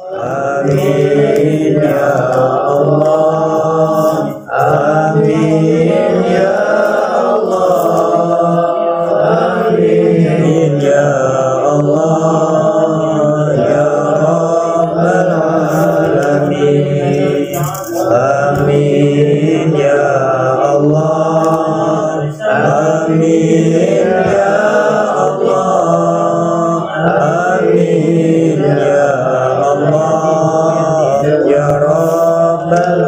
Amin ya Allah, amin ya Allah, amin ya Allah ya Rabbal Alamin. Amin ya Allah, amin ya Allah, amin ya Allah ya Rabbal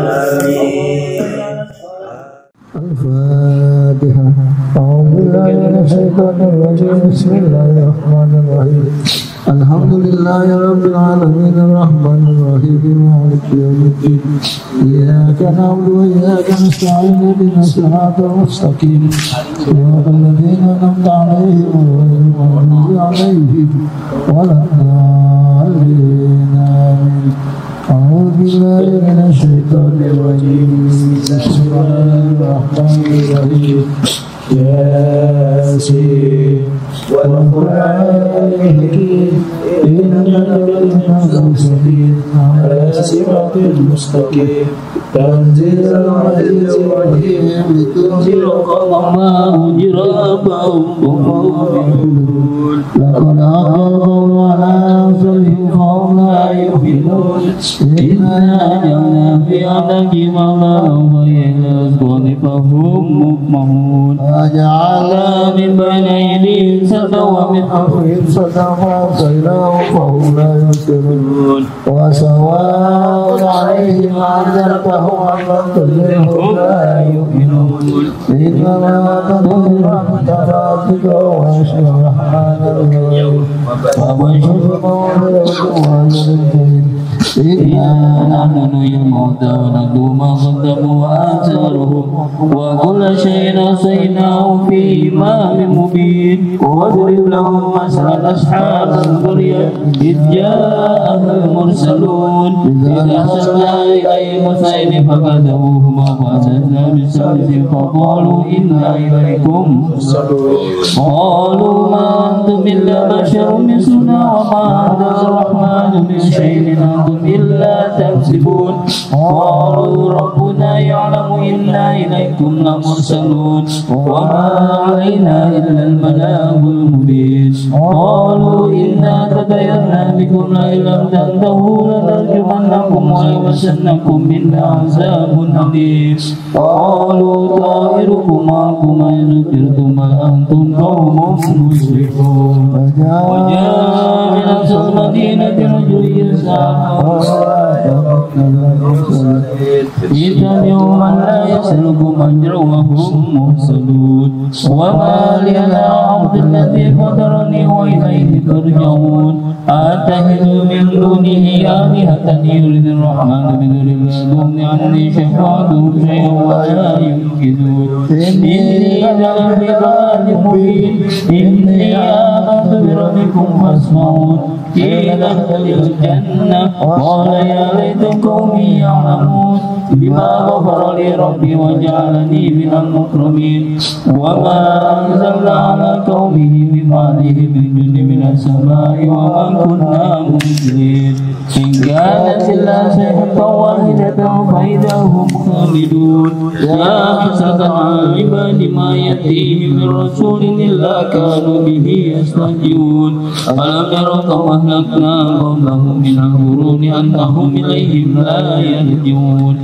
Alamin. Al-Fatihah. A'udzubillahi minasyaitonir rajim. Bismillahirrahmanirrahim. Alhamdulillahi rabbil alamin arrahmanir rahim maliki yaumiddin. Iyyaka na'budu wa iyyaka nasta'in ihdinas siratal mustaqim. Siratal ladzina an'amta 'alaihim ghairil maghdubi 'alaihim waladdallin. Amin. أعوذ بالله من الشيطان الرجيم. بسم الله الرحمن الرحيم. ياسين والقرآن الحكيم إنك لمن المرسلين على صراط مستقيم. تنزيل العزيز الرحيم لتنذر قوما هجر آباؤهم وهم يعلمون. لقد حق القول على أكثرهم فهم لا يؤمنون. إنا جعلنا في أعناقهم أغلالا فهي إلى الأذقان فهم مقمحون. وجعلنا من بين أيديهم سدا ومن خلفهم سدا فأغشيناهم فهم لا يبصرون. وسواء عليهم أنذرتهم أم لم تنذرهم لا يؤمنون. إنما تنذر رحمة ربك وسبحان الله وبشر مغفرة وأجر كريم. إنا نحن نحيي الموتى ونكتب ما قدموا وآثارهم وكل شيء أحصيناه في إمام مبين. واضرب لهم مثلا أصحاب القرية إذ جاءها المرسلون إذ أرسلنا إليهم اثنين فكذبوهما فأزلنا بالثالث فقالوا إنا إليكم مرسلون. قالوا ما أنتم إلا بشر مثلنا وما أنزل الرحمن من شيء أنتم إلا تكسبون. قالوا ربنا يعلم إنا إليكم لمرسلون وما علينا إلا البلاغ المبين. قالوا إنا تطيرنا بكم لئن لم تنتهوا لنرجمنكم وليمسنكم منا عذاب أليم. قالوا طائركم معكم إن ذكرتم بل أنتم قوم مسرفون. وجاء من أقصى المدينة رجل يسعى اتبعوا من لا يسلكم أجرا وهم مهتدون. وما لي لا أعبد الذي فطرني وإليه ترجعون. أتخذ من دونه آلهة يريد الرحمن بضر لا تغن عني شفاعتهم شيئا ولا ينقذون. إني إذا لفي ضلال مبين. إني آمنت بربكم فاسمعون. قيل ادخل الجنة قال يا ليت قومي يعلمون بما غفر لي ربي وجعلني من المكرمين. وما أنزلنا على قومه بفعله من جند من السماء وما كنا منزلين. إن كانت إلا صيحة واحدة فإذا هم خالدون. يا حسرة على العباد ما يأتيهم من رسول إلا كانوا به يستهزئون. ألم يروا كم أهلكنا قبلهم من القرون أنهم إليهم لا يرجعون.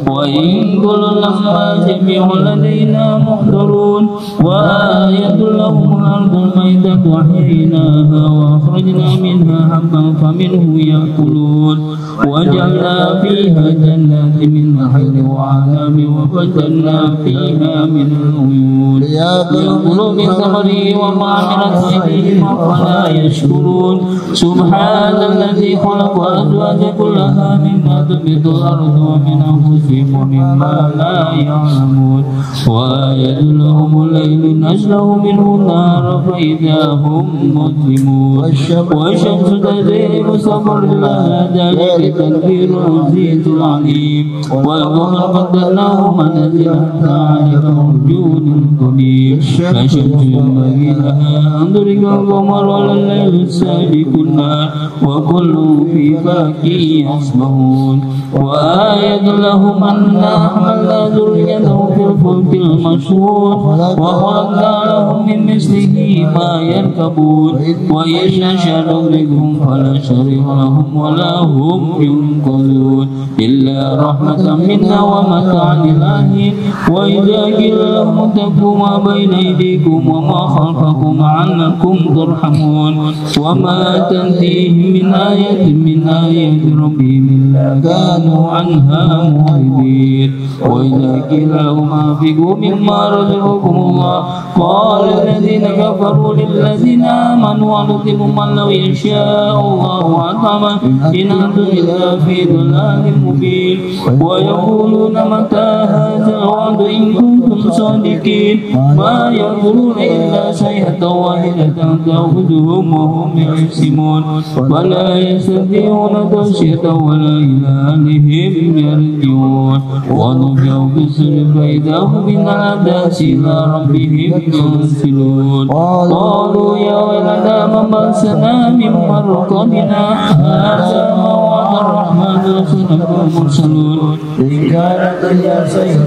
وإن كل لما جميع لدينا محضرون. وآية لهم الأرض الميتة أحييناها وأخرجنا منها حبا فمنه يأكلون. وجعلنا فيها جنات من نخيل وعنب وفجرنا فيها من العيون يأكلوا من ثمره وما عملت أيديهم أفلا يشكرون. سبحان الذي خلق الأزواج كلها مما تنبت الأرض ومن أنفسهم ومما لا يعلمون. وآية لهم الليل نسلخ منه النار فإذا هم مظلمون. والشمس تجري لمستقر لها ذلك الكبير العزيز العليم والقمر قدرناه منازل حتى عاد كالرجول القديم لا شمس ينبغي لها أن تدرك القمر ولا الليل السابق النهار وكل في فلك يسبحون وآية لهم أنا حملنا ذريتهم في الفلك المشحون وخلقنا لهم من مثله ما يركبون وإن نشأ نغرقهم فلا شريك لهم ولا هم ينقذون إلا رحمة منا ومتاعا إلى وإذا قيل لهم اتقوا ما بين أيديكم وما خلفكم عنكم ترحمون وما تأتيهم من آية من آيات ربهم إلا كانوا عنها معرضين وإذا قيل لهم أنفقوا مما رزقكم الله قال الذين كفروا للذين آمنوا أنطعم من لو يشاء الله أطعمه إن أنتم إلا في ضلال مبين ويقولون متى هذا الوعد إن كنتم صادقين ما يقولون إلا صيحة واحدة تأخذهم وهم يحسمون ولا يستطيعون توصية ولا إلى أهلهم يرجعون ونفخ في الصور فإذا هم من الأحداث إلى ربهم ينسلون قالوا يا ويلنا من مسنا من مرقدنا هذا ما وعد الرحمن وصدق المرسلون إن كانت إلا صيحة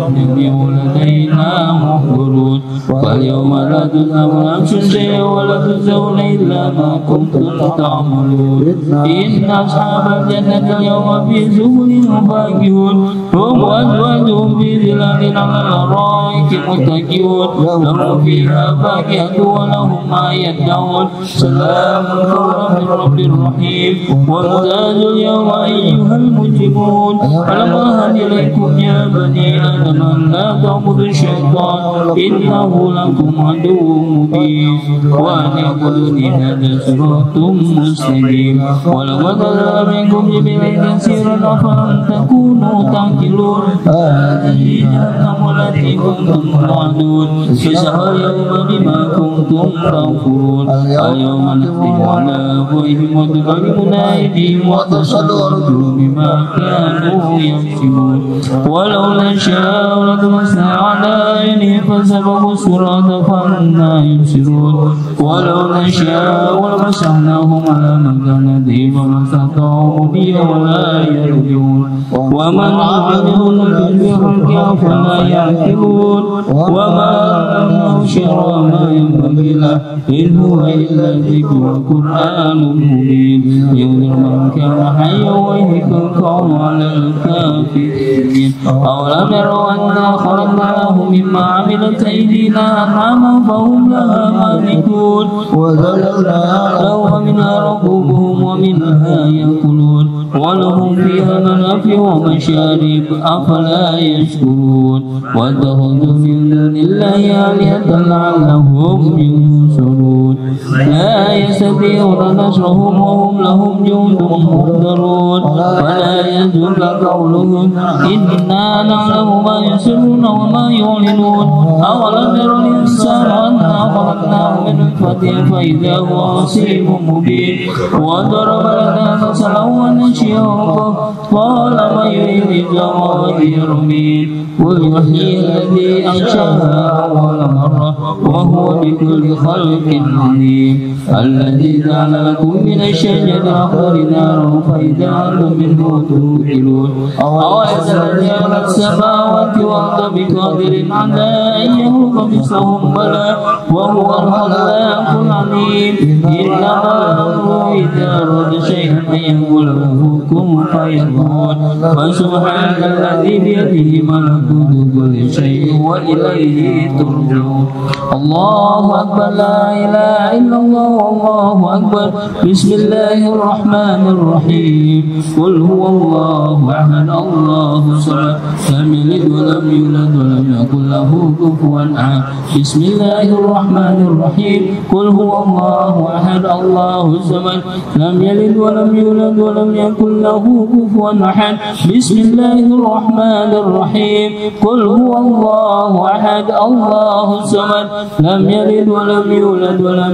لدينا محضرون فاليوم لا تظلم نفس شيئا ولا تجزون إلا ما كنتم تعملون إن أصحاب الجنة اليوم في سبل فاكهون هم وأزواجهم في ظلال على الأرائك متكئون لهم فيها فاكهة ولهم ما يدعون سلام قولا من رب رحيم وامتازوا اليوم أيها المجرمون ألم أعهد إليكم يا بني آدم أن لا تعبدوا الشيطان إنه لكم عدو مبين وأن اعبدوني هذا صراط مستقيم ولقد ظلم منكم جبلا كثيرا أفلم تكونوا تعقلون هذه جهنم التي كنتم توعدون فسحوا اليوم بما كنتم تكفرون اليوم نختم على أفواههم وتكلمنا أيديهم وتشهد أرجلهم بما كانوا يكسبون ولو نشاء لطمسنا على أعينهم فسبقوا الصراط فأنى يبصرون ولو نشاء لمسحناهم على مكانتهم فما استطاعوا مضيا ولا يرجعون ومن عمله بالخلق فلا يعقلون وما علمناه شر ما ينبغي له إن هو إلا ذكر وقرآن مبين ينذر من كان حيا ويهلك القوم على الكافرين أولم يروا أنا خلقنا لهم مما عملت أيدينا أنعاما فهم لها مالكون وذللنا لهم منها ركوبهم ومنها يأكلون ولهم فيها منافع ومشارب أفلا يشكرون واتخذوا من دون الله آلهة لعلهم ينصرون لا يستطيعون نصرهم وهم لهم جند محضرون ولا يزول قولهم إنا نعلم ما يسرون وما يعلنون أولم يروا الإنسان أنا خلقناه من نطفة فإذا هو خصيم مبين وضرب لنا مثلا ونشيئه قال من يحيي العظام وهي رميم قل يحيي الذي أنشأها أول مرة وهو بكل خلق عليم الذي جعل لكم من الشجر الأخضر نارا فإذا أنتم منه توقدون أوليس الذي خلق السماوات والأرض بقادر على أن يخلق مثلهم بلى وهو الخلاق العليم إنما أمره إذا أراد شيئا أن يقول له كن فيكون فسبحان الذي بيده ملكوت كل شيء وإليه ترجعون الله أكبر لا إله إلا الله والله أكبر بسم الله الرحمن الرحيم قل هو الله أحد الله الصمد لم يلد ولم يولد ولم يكن له كفوا أحد بسم الله الرحمن الرحيم قل هو الله أحد الله الصمد لم يلد ولم يولد ولم يكن له كفوا أحد بسم الله الرحمن الرحيم قل هو الله أحد الله الصمد لم يلد ولم يولد ولم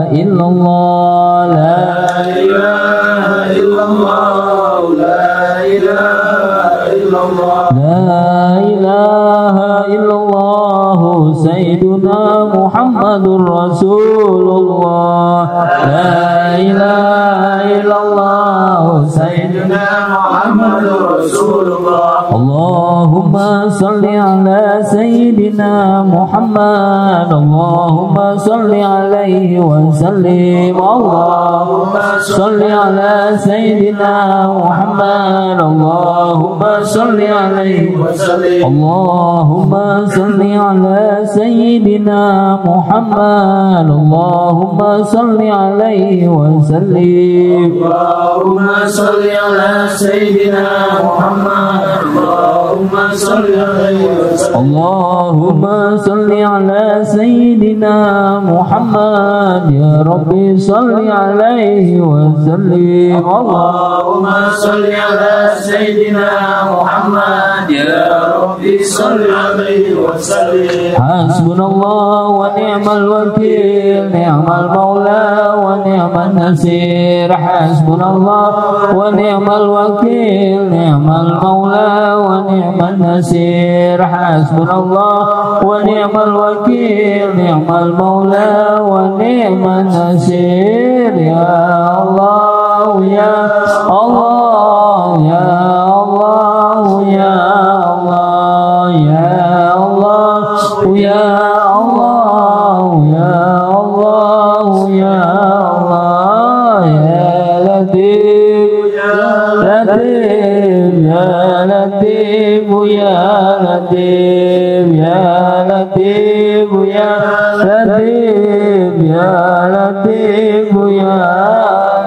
illallah, la ilaha illallah, la ilaha illallah, la ilaha illallah, sayyiduna Muhammadur Rasulullah, la ilaha illallah, sayyiduna Muhammadur Rasulullah. Allahumma salli ala sayyidina Muhammad, Allahumma salli alaihi wa sallim, Allahumma salli ala sayyidina Muhammad, Allahumma salli alaihi wa sallim, Allahumma salli ala sayyidina Muhammad, Allahumma salli alaihi wa sallim, Allahumma salli ala sayyidina Muhammad, Allahumma salli alaihi wa sallim, Allahumma salli ala sayyidina Muhammad, ya Rabbi salli alaihi wa sallim, Allahumma salli ala sayyidina Muhammad, ya Rabbi salli alaihi wa sallim. Hasbunallah wa ni'mal wakil, ni'mal maula wa ni'man nasir. Hasbunallah wa ni'mal wakil, ni'mal maula wa ni'man nasir. Hasbunallah wa ni'mal wakil, ni'mal maula wa ni'man nasir. Ya Allah, ya Allah, ya Allah, ya Allah, ya Allah, ya Allah, ya Allah, ya Allah, ya Latif, ya Latif, ya Latif, ya Latif, ya Latif, ya Latif, ya Latif, ya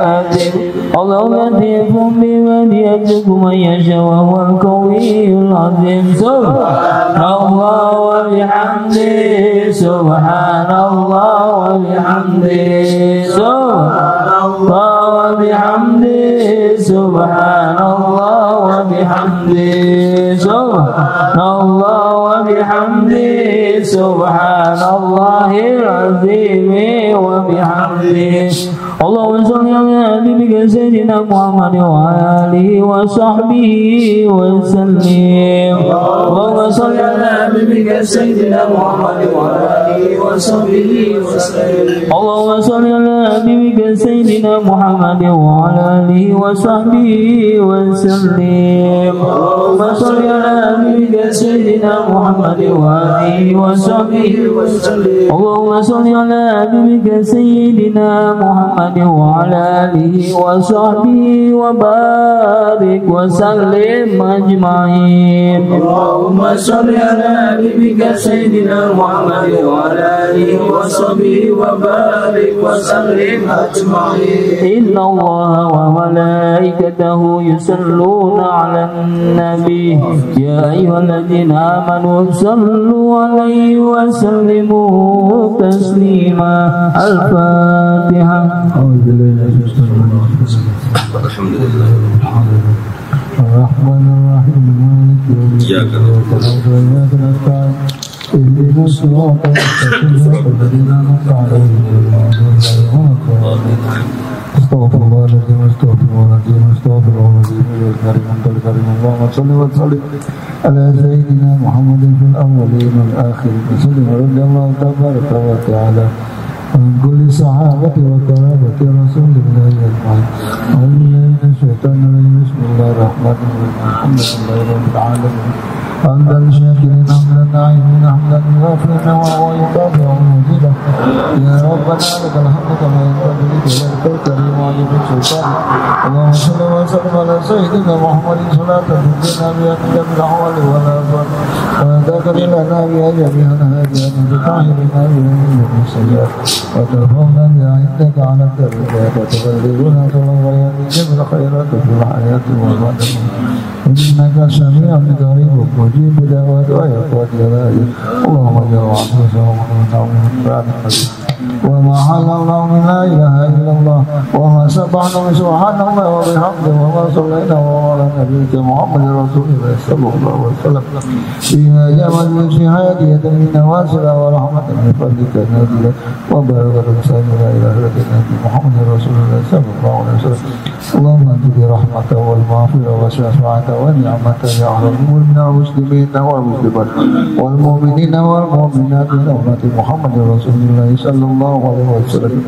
Latif. Allah Latif biman yajib man yasha wa huwal qawiyyul azim. Subhanallah wa bihamdihi, subhanallah wa bihamdihi, subhanallah wa bihamdihi, subhanallah wa bihamdihi, subhanallah wa bihamdihi, subhanallahil azim wa bihamdihi. Allahumma shalli ala nabiyyika sayyidina Muhammad wa alihi wa sahbihi wa sallim. Allahumma shalli ala nabiyyika sayyidina Muhammad wa alihi wa sahbihi wa sallim. Allahumma shalli ala nabiyyika sayyidina Muhammad wa alihi wa sahbihi wa sallim. Allahumma shalli ala nabiyyika sayyidina Muhammad wa alihi wa sahbihi wa sallim. Allahumma shalli ala nabiyyika sayyidina Muhammad وعلى آله وصحبه وبارك وسلم أجمعين. اللهم صل على نبيك سيدنا محمد وعلى آله وصحبه وبارك وسلم أجمعين. إن الله وملائكته يصلون على النبي يا أيها الذين آمنوا صلوا عليه وسلموا تسليما. الفاتحة. الحمد لله الرحمن الرحيم مالك يوم الدين إياك نستعين اهدنا الصراط المستقيم صراط الذين أنعمت عليهم استغفر الله العظيم استغفر الله العظيم استغفر الله العظيم الكريم أنت الكريم. اللهم صل وسلم على سيدنا محمد في الأولين والآخرين وسلم رضي الله تبارك وتعالى عن كل صحابة وقرابة رسول الله أجمعين. أعوذ بالله من الشيطان الرجيم. بسم الله الرحمن الرحيم. الحمد لله رب العالمين حمدا شاكرين حمدا ناعمين حمدا يوافي النوى ويكافئ مزيدا. يا ربنا لك الحمد كما ينبغي لجلالك الكريم وعظيم السلطان. اللهم صل وسلم على سيدنا محمد صلاة تنجينا بها من جميع الأحوال والآفات وتغفر لنا بها جميع الهاديات وتطهرنا بها من جميع السيئات وترفعنا بها عندك على الدرجات وتبلغنا صلى الله عليه وسلم الخيرات في الحياة والممات. إنك سميع قريب مجيب دعوات ويقوى جلاله اللهم جل وعلا وما حل الله من لا إله إلا الله وما سبحنا من سبحان الله وبحمده وما صلينا وعلى نبيك محمد رسول الله صلى الله عليه وسلم فيها جمال من حياتي من نواسل ورحمة من فضلك نازلة وبركة سامي لا إله إلا أنت محمد رسول الله صلى الله عليه وسلم اللهم أنت برحمة والمغفرة والشفاعة والنعمة يا أرحم من المسلمين والمسلمات والمؤمنين والمؤمنات من أمة محمد رسول الله صلى الله عليه وسلم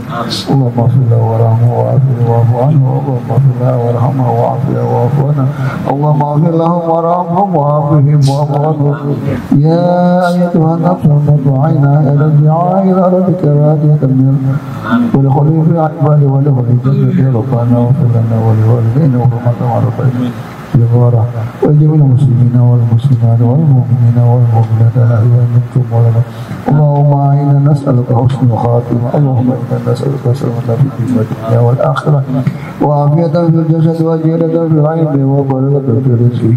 اللهم اغفر له وارحمه وعافه واعف عنه اللهم اغفر له وارحمه وعافه واعف عنه اللهم اغفر لهم وارحمهم وعافهم واعف عنهم يا أيتها النفس المطمئنة ارجعي إلى ربك راضية مرضية وادخلي في عبادي وادخلي جنتي ربنا واغفر لنا ولوالدينا وحرمة معروفين بالغفرة وجميع المسلمين والمسلمات والمؤمنين والمؤمنات الأحياء منكم ولنا اللهم إنا نسألك حسن الخاتمة اللهم إنا نسألك سلامة في الدنيا والآخرة وعافية في الجسد وزيادة في العلم وبركة في الرزق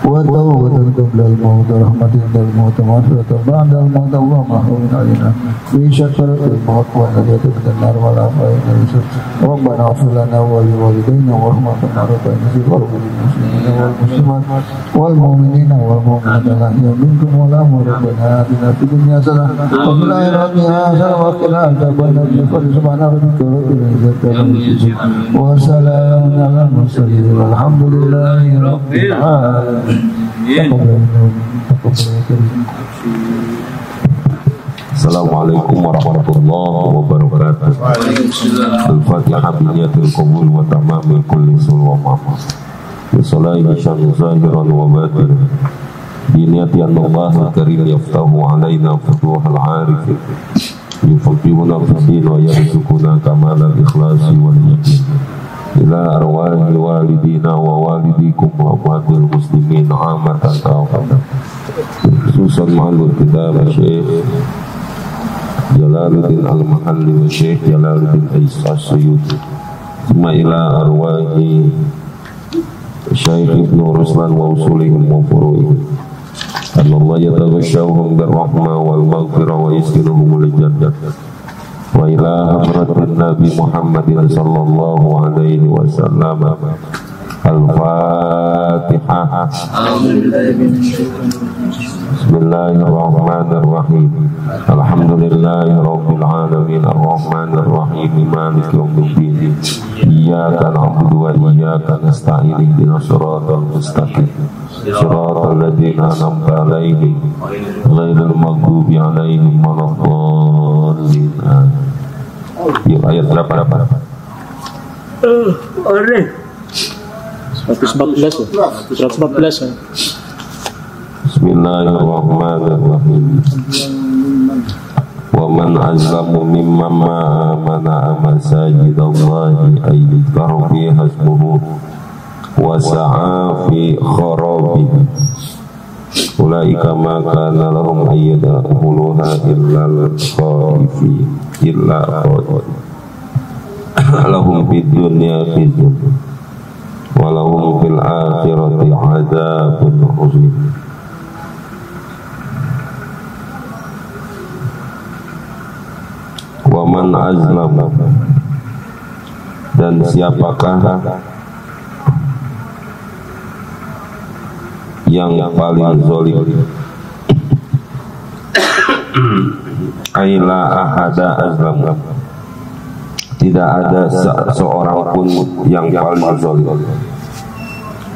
وتوبة قبل الموت ورحمة عند الموت ومغفرة بعد الموت اللهم اهون علينا في شكرة الموت والنجاة من النار والعافية من الرزق ربنا اغفر لنا ولوالدينا وارحمنا ربنا في قلوب المسلمين والمسلمات والمؤمنين والمؤمنات الأحياء منكم والأموات ربنا آتنا في الدنيا حسنة وفي الآخرة حسنة وقنا عذاب النار سبحان ربك رب العزة عما يصفون وسلام على المرسلين والحمد لله رب العالمين. Assalamualaikum warahmatullahi wabarakatuh. Al-Fatihah biniyatil qabul wa tamamil kulli sulwamah bisalahi syanu zahiran wa batin biniyati annallahu karim yaftahu alaina futuhal arifin yufaqihuna fidin wa yarzukuna kamalal ikhlasi wal yakin ila arwahi walidina wa walidikum wa walibil muslimin amatan awqatan khususan ma'alul kitab Syekh Jalaluddin Al-Mahalli wa Syekh Jalaluddin As-Suyuti thumma ila arwahi Syekh Ibnu Ruslan wa usulihim wa furu'ihim Allah yataghashawhum birrahmah wal maghfirah wa yaskinuhum al-jannah wa ila hadratin Nabi Muhammadin sallallahu alaihi wasallam. Al-Fatihah. Bismillahirrahmanirrahim. Alhamdulillahi rabbil alamin arrahmanir rahim maliki yaumiddin. Iyyaka na'budu wa iyyaka nasta'in ihdinas siratal mustaqim siratal ladzina an'amta 'alaihim ghairil maghdubi 'alaihim waladdallin. Yuk ayat berapa? 114 ya. Bismillahirrahmanirrahim. Wa man azlamu mimman amana masajidallahi ay yudhkaru fi hasbuhu wa sa'a fi kharabihi ulaika ma kana lahum ayyadkhuluha illa al-khaifi illa lahum fid dunya khizyun wa lahum fil akhirati 'adzabun 'adzim. Wa man azlam, dan siapakah yang paling zalim? Aila ahada azlam, tidak ada seorang pun yang paling zalim.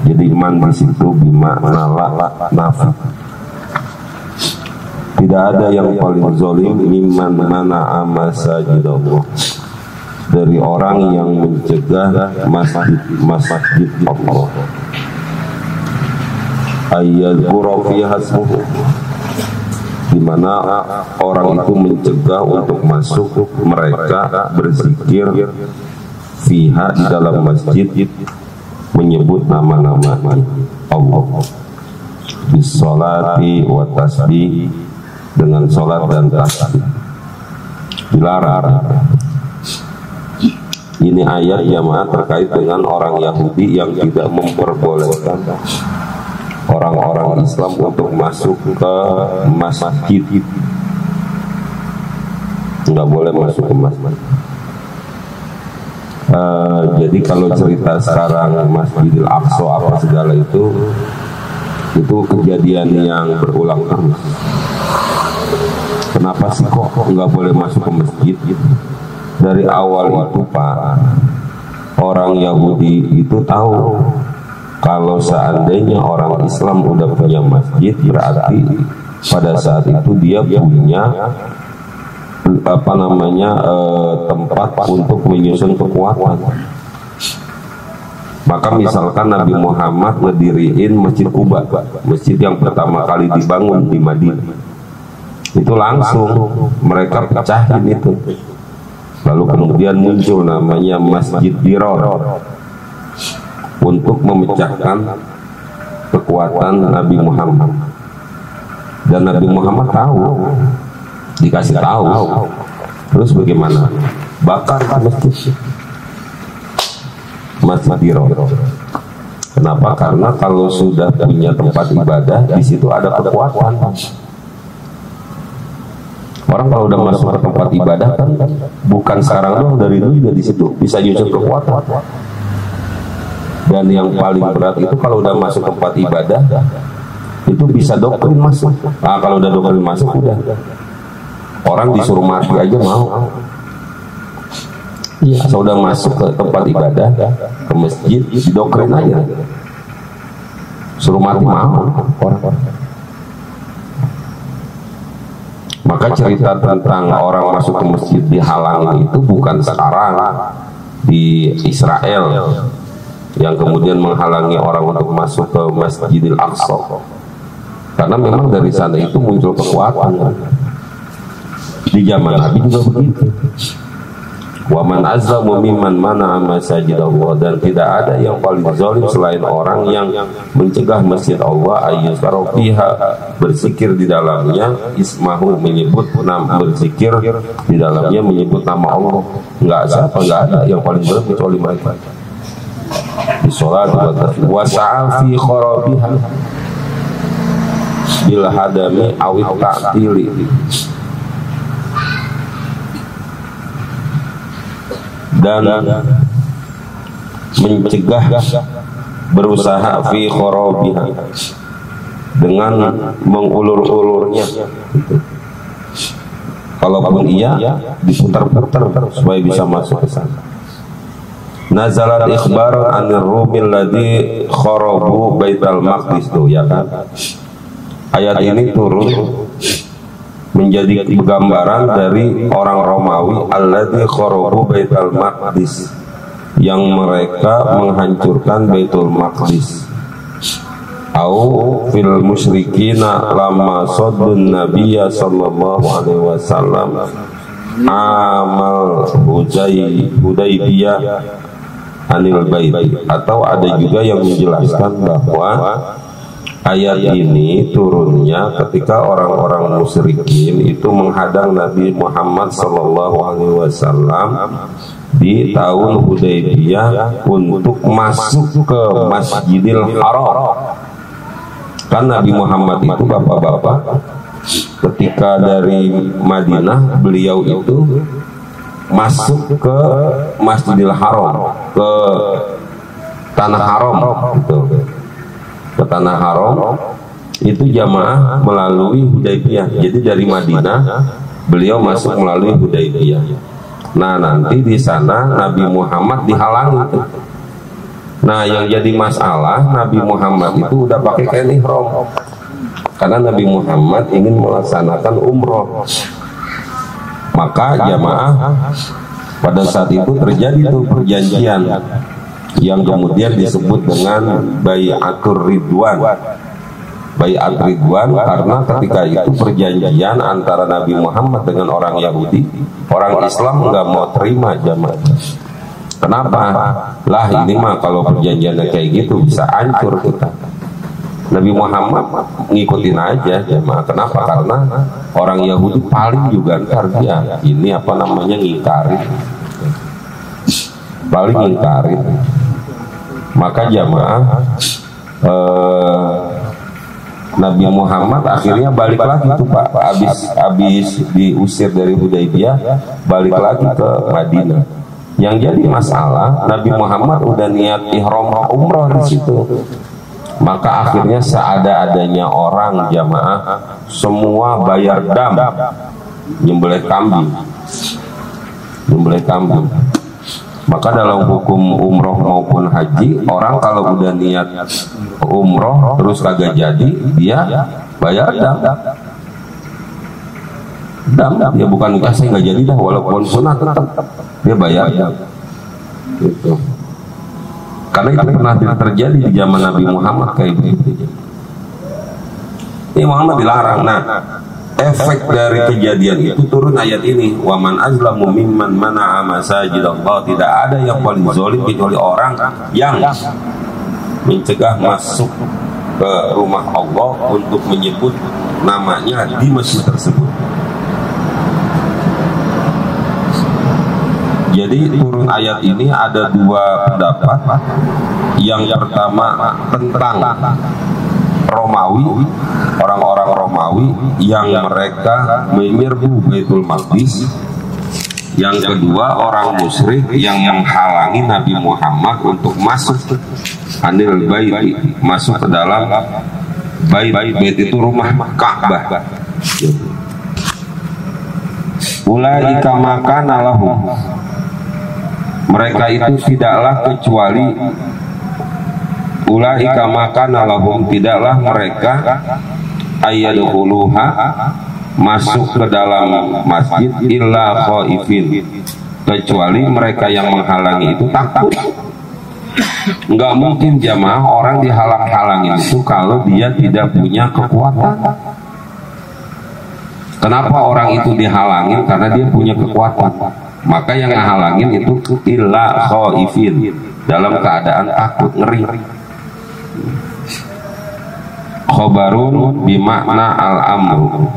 Jadi man di situ bimakna la nafi. Tidak ada yang paling zalim mimman mana'a masajidallah, dari orang yang mencegah masjid Allah. Ayyadhkura fiha ismuhu, di mana orang itu mencegah untuk masuk, mereka berzikir fiha di dalam masjid, menyebut nama-nama Allah, bisolati wa tasbih, dengan sholat dan tasbih. Dilarang. Ini ayat jamaah terkait dengan orang Yahudi yang tidak memperbolehkan orang-orang Islam untuk masuk ke masjid. Nggak boleh masuk ke masjid. Jadi kalau cerita sekarang Masjidil Aqsa apa segala itu kejadian yang berulang terus. Kenapa sih kok nggak boleh masuk ke masjid? Dari awal itu Pak, orang Yahudi itu tahu kalau seandainya orang Islam udah punya masjid, berarti pada saat itu dia punya tempat untuk menyusun kekuatan. Maka misalkan Nabi Muhammad ngediriin Masjid Quba, masjid yang pertama kali dibangun di Madinah, itu langsung mereka pecahin itu. Lalu kemudian muncul namanya Masjid Dirar untuk memecahkan kekuatan Nabi Muhammad. Dan Nabi Muhammad tahu, dikasih tahu, terus bagaimana? Bakar Masjid Dirar. Kenapa? Karena kalau sudah punya tempat ibadah, di situ ada kekuatan. Orang kalau udah masuk ke tempat ibadah kan bukan sekarang doang, dari dulu juga di situ bisa nyusun kekuatan. Dan yang paling berat itu kalau udah masuk tempat ibadah itu bisa doktrin masuk. Nah, kalau udah doktrin masuk udah orang disuruh mati aja mau. Asal udah masuk ke tempat ibadah, ke masjid, didoktrin aja, suruh mati mau orang. Maka cerita tentang orang masuk ke masjid dihalangi itu bukan sekarang di Israel yang kemudian menghalangi orang untuk masuk ke Masjidil Aqsa, karena memang dari sana itu muncul kekuatan. Di zaman Nabi juga begitu. Wa man azzamu mimman mana'a masajidallah, dan tidak ada yang paling zalim selain orang yang mencegah masjid Allah ayyuzkara fiha, berzikir di dalamnya, ismahu, menyebut nama, berzikir di dalamnya menyebut nama Allah. Enggak ada yang paling berat kecuali mereka. Di salat wa sa'a fi kharabiha bil hadami awit ta'tili, dan mencegah, berusaha fi kharabiha, dengan mengulur-ulurnya. Kalaupun iya diputar-putar supaya bisa masuk ke sana. Nazalat ikhbaran anir rumil ladzi kharabu Baitul Maqdis, tuh ya kan. Ayat ini turun menjadi gambaran dari orang Romawi alladzi kharabu Baitul Maqdis, yang mereka menghancurkan Baitul Maqdis. Au fil musyrikina lamma saddun nabiyya sallallahu alaihi wasallam amal Hudaybiyah anil bait. Atau ada juga yang menjelaskan bahwa ayat ini turunnya ketika orang-orang musyrikin itu menghadang Nabi Muhammad sallallahu alaihi wasallam di tahun Hudaybiyah untuk masuk ke Masjidil Haram. Kan Nabi Muhammad itu bapak-bapak ketika dari Madinah beliau itu masuk ke Masjidil Haram, ke tanah haram gitu. Ke tanah haram itu jamaah melalui Hudaybiyah. Jadi dari Madinah beliau masuk melalui Hudaybiyah. Nah, nanti di sana Nabi Muhammad dihalangi. Nah, yang jadi masalah, Nabi Muhammad itu udah pakai kain ihram, karena Nabi Muhammad ingin melaksanakan umroh. Maka jamaah pada saat itu terjadi tuh perjanjian yang kemudian disebut dengan Bai'atur Ridwan. Bai'at Ridwan karena ketika itu perjanjian antara Nabi Muhammad dengan orang Yahudi. Orang Islam nggak mau terima jamaah. Kenapa? Lah ini mah kalau perjanjiannya kayak gitu bisa hancur kita. Nabi Muhammad ngikutin aja jamaah. Kenapa? Karena orang Yahudi paling juga ntar dia ini apa namanya ngingkari. paling ingkarin. Maka jamaah Nabi Muhammad akhirnya balik lagi tuh Pak, habis diusir dari Hudaybiyah, balik lagi ke Madinah. Yang jadi masalah, Nabi Muhammad udah niat ihram umroh di situ. Maka akhirnya seada-adanya orang jamaah semua bayar dam, nyembelih kambing. Maka dalam hukum umroh maupun haji, orang kalau udah niat umroh terus kagak jadi, dia bayar dam. Ya bukan saya nggak jadi dah, walaupun sunnah tetap dia bayar dam. Gitu. Karena itu pernah terjadi di zaman Nabi Muhammad kayak gitu. Ini Muhammad dilarang. Nah, efek dari kejadian itu turun ayat ini, wa man azlamu mimman mana'a masajidallah. Tidak ada yang paling zalim kecuali orang yang mencegah masuk ke rumah Allah untuk menyebut namanya di masjid tersebut. Jadi turun ayat ini ada dua pendapat. Yang pertama tentang Romawi, orang-orang Romawi yang mereka menyerbu Baitul Maqdis. Yang kedua orang musyrik yang menghalangi Nabi Muhammad untuk masuk anil bait, masuk ke dalam bait itu rumah Ka'bah. Ulaika makana lahum, mereka itu tidaklah kecuali ulaika makana lahum, tidaklah mereka ayyadkhuluha, masuk ke dalam masjid illa khaifin, kecuali mereka yang menghalangi itu takut. Enggak mungkin jamaah orang dihalang-halangin itu kalau dia tidak punya kekuatan. Kenapa orang itu dihalangin? Karena dia punya kekuatan. Maka yang ngehalangin itu illa khaifin, dalam keadaan takut, ngeri. Khobarun bimakna al-amru,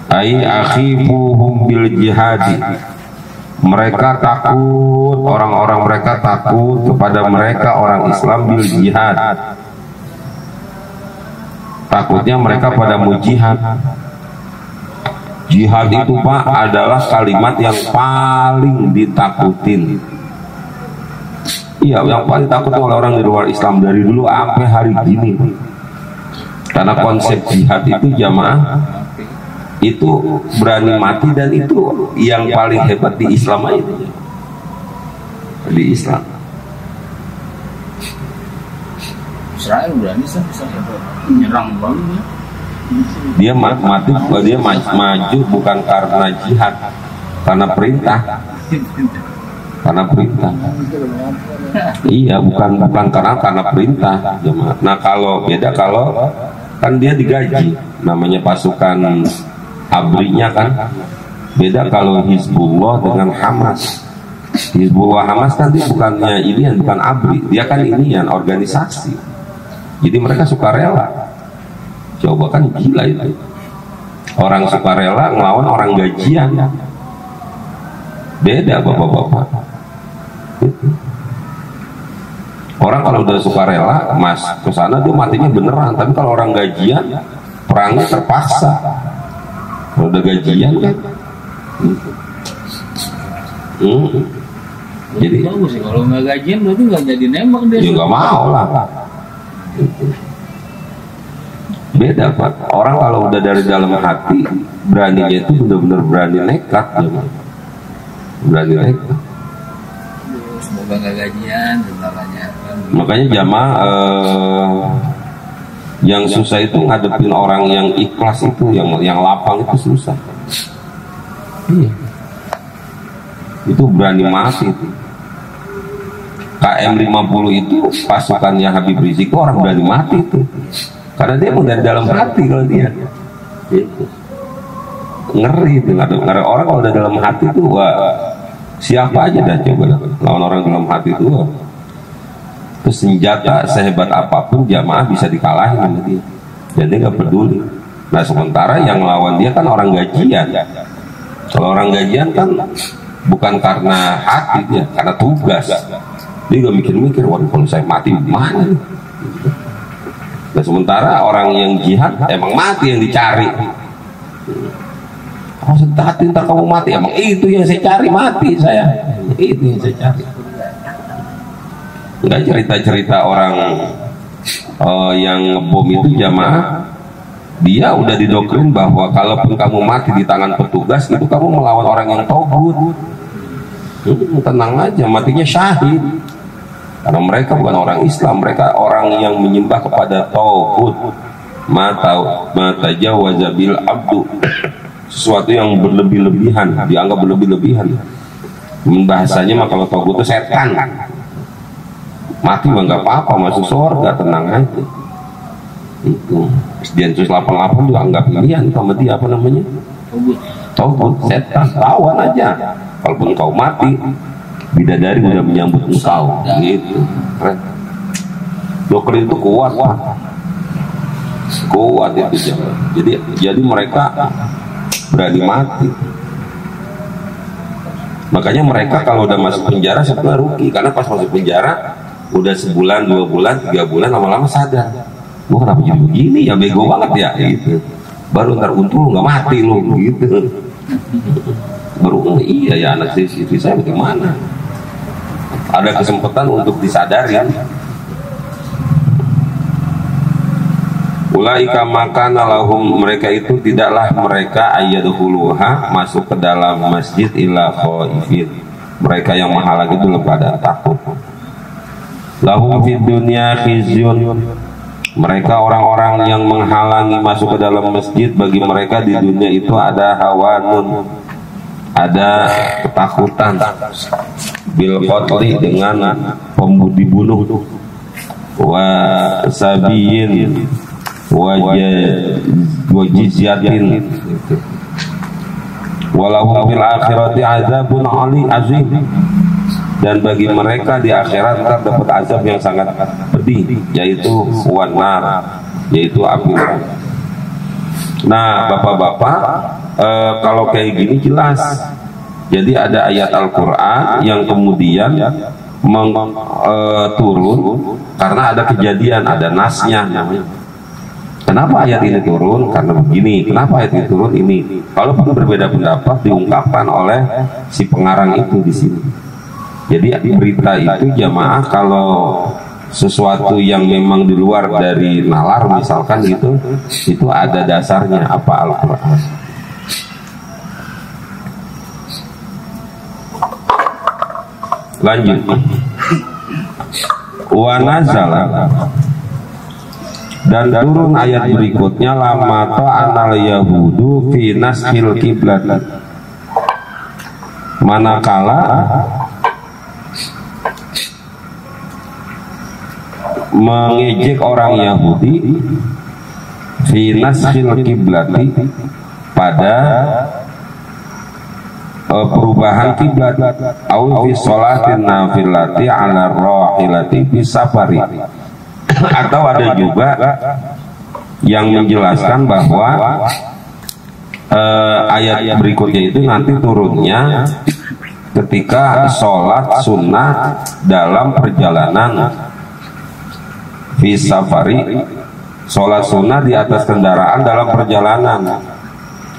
ai akhifuhum bil jihadi. Mereka takut, orang-orang mereka takut kepada mereka orang Islam bil jihad. Takutnya mereka pada mau jihad. Jihad itu Pak adalah kalimat yang paling ditakutin. Iya, yang paling takut oleh orang di luar Islam dari dulu sampai hari ini. Karena konsep jihad itu jamaah itu berani mati, dan itu yang paling hebat di Islam aja. Di Islam. Israel berani bisa menyerang banget. Dia mati, dia maju bukan karena jihad, karena perintah. Karena perintah. Iya, bukan karena perintah. Nah kalau beda, kalau kan dia digaji, namanya pasukan abrinya kan. Beda kalau Hizbullah dengan Hamas. Hizbullah Hamas kan dia bukannya ini, bukan abri, dia kan inian organisasi. Jadi mereka sukarela. Coba kan gila itu. Orang sukarela ngelawan orang gajian. Beda bapak-bapak. Orang kalau udah sukarela mas kesana dia matinya beneran. Tapi kalau orang gajian perangnya terpaksa. Kalau udah gajian kan jadi bagus sih, kalau nggak gajian berarti nggak jadi nembak dia. Ya nggak mau lah. Beda Pak. Orang kalau udah dari dalam hati beraninya itu benar-benar berani nekat ya, berani nekat. Semoga nggak gajian tentaranya. Makanya jamaah yang susah itu ngadepin orang yang ikhlas itu, yang lapang itu susah. Iya. Itu berani mati itu. KM 50 itu pasukannya Habib Rizik itu orang berani mati itu. Karena dia mau dari dalam hati kalau dia. Gitu. Ngeri itu, ngeri orang kalau udah dalam hati itu, wah siapa aja dah coba lawan orang dalam hati itu. Terus senjata sehebat apapun jamaah bisa dikalahin sama dia. Dan dia nggak peduli. Nah sementara yang lawan dia kan orang gajian. Kalau orang gajian kan bukan karena hati dia, karena tugas. Dia gak mikir-mikir, waduh kalau saya mati mana? Nah, sementara orang yang jihad emang mati yang dicari. Kalau hati ntar kamu mati, emang itu yang saya cari, mati saya. Itu yang saya cari. Enggak cerita-cerita orang yang ngebom itu jamaah. Dia udah didoktrin bahwa kalaupun kamu mati di tangan petugas itu kamu melawan orang yang togut. Tenang aja, matinya syahid. Karena mereka bukan orang Islam, mereka orang yang menyembah kepada togut. Mata jawaza bil abdu, sesuatu yang berlebih-lebihan, dianggap berlebih-lebihan. Bahasanya mah kalau togut itu setan. Mati mah nggak apa-apa, masuk surga, tenang aja. Itu Densus 88 juga anggap pilihan sama dia, apa namanya, togut, setan, lawan aja. Kalaupun kau mati, bidadari udah menyambut engkau, gitu. Doktrin itu kuat, Pak. Kuat itu. Jadi mereka berani mati. Makanya mereka kalau udah masuk penjara sebenarnya rugi, karena pas masuk penjara udah sebulan, 2 bulan, 3 bulan, lama-lama sadar. Gua kenapa jadi begini ya, bego banget ya gitu. Baru ntar untung lu nggak mati lu gitu. Baru iya ya, anak istri saya bagaimana? Ada kesempatan untuk disadari. Ulaika makana lahum, mereka itu tidaklah mereka ayyadkhuluha, masuk ke dalam masjid illa khaifin, mereka yang menghalangi itu pada takut. Lahum fid dunya khizyun, mereka orang-orang yang menghalangi masuk ke dalam masjid, bagi mereka di dunia itu ada hawanun, ada ketakutan, bil qatli, dengan dibunuh, wa sabiyin, wa jizyatin, walau fil akhirati azabun azim, dan bagi mereka di akhirat terdapat azab yang sangat pedih, yaitu wanar, yaitu api. Nah, bapak-bapak, kalau kayak gini jelas. Jadi ada ayat Al-Quran yang kemudian turun karena ada kejadian, ada nasnya namanya. Kenapa ayat ini turun? Karena begini. Kenapa ayat ini turun? Ini. Kalau berbeda pendapat diungkapkan oleh si pengarang itu di sini. Jadi berita itu jamaah, kalau sesuatu yang memang di luar dari nalar misalkan gitu, itu ada dasarnya apa Al-Quran. Lanjut. Wa nazala, dan turun ayat berikutnya, lama ta'anal yahudu fi nashil kiblat, manakala mengejek orang Yahudi fi nashil kiblati, pada perubahan kiblat, au fi sholatin nafilati ala rahilati fi safari. Atau ada juga yang menjelaskan bahwa ayat berikutnya itu nanti turunnya ketika sholat sunnah dalam perjalanan, fi safari, sholat sunnah di atas kendaraan dalam perjalanan,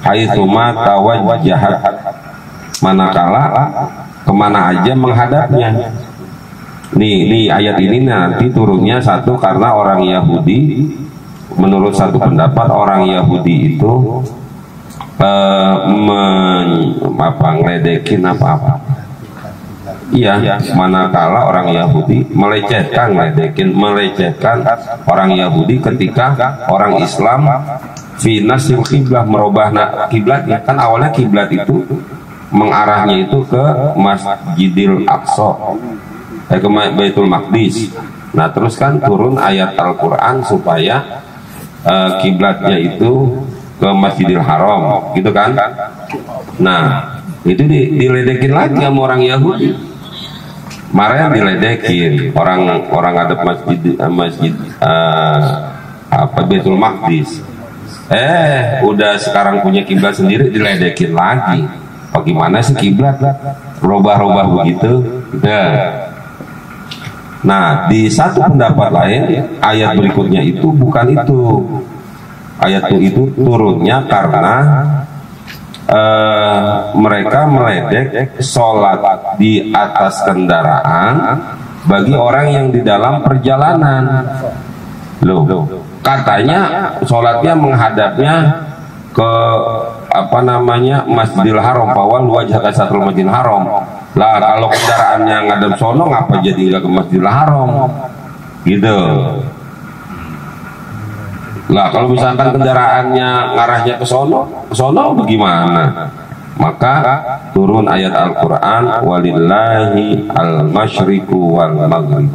haitsuma tawajjahat, manakala kemana aja menghadapnya. Nih ayat ini nanti turunnya satu karena orang Yahudi, menurut satu pendapat orang Yahudi itu ngeledekin apa-apa. Iya, manakala orang Yahudi melecehkan orang Yahudi ketika orang Islam fi nasil kiblah, merubah kiblatnya. Kan awalnya kiblat itu mengarahnya itu ke Masjidil Aqsa, ke Baitul Maqdis. Nah, terus kan turun ayat Al-Quran supaya kiblatnya itu ke Masjidil Haram, gitu kan? Nah, itu diledekin lagi sama orang Yahudi. Kemarin diledekin orang ada masjid Baitul Maqdis. Udah sekarang punya kiblat sendiri, diledekin lagi. Bagaimana sih kiblat? robah-robah begitu. Nah, di satu pendapat lain ayat berikutnya itu bukan itu. Ayat itu turunnya karena mereka meledek sholat di atas kendaraan bagi orang yang di dalam perjalanan. Loh, katanya sholatnya menghadapnya ke Masjidil Haram, fawal wajhaka satrul Masjidil Haram. Lah kalau kendaraannya ngadep sono ngapa jadi nggak ke Masjidil Haram? Gitu. Lah kalau misalkan kendaraannya ngarahnya ke sono bagaimana? Maka turun ayat Al-Qur'an walillahi al-masyriqu wal maghrib.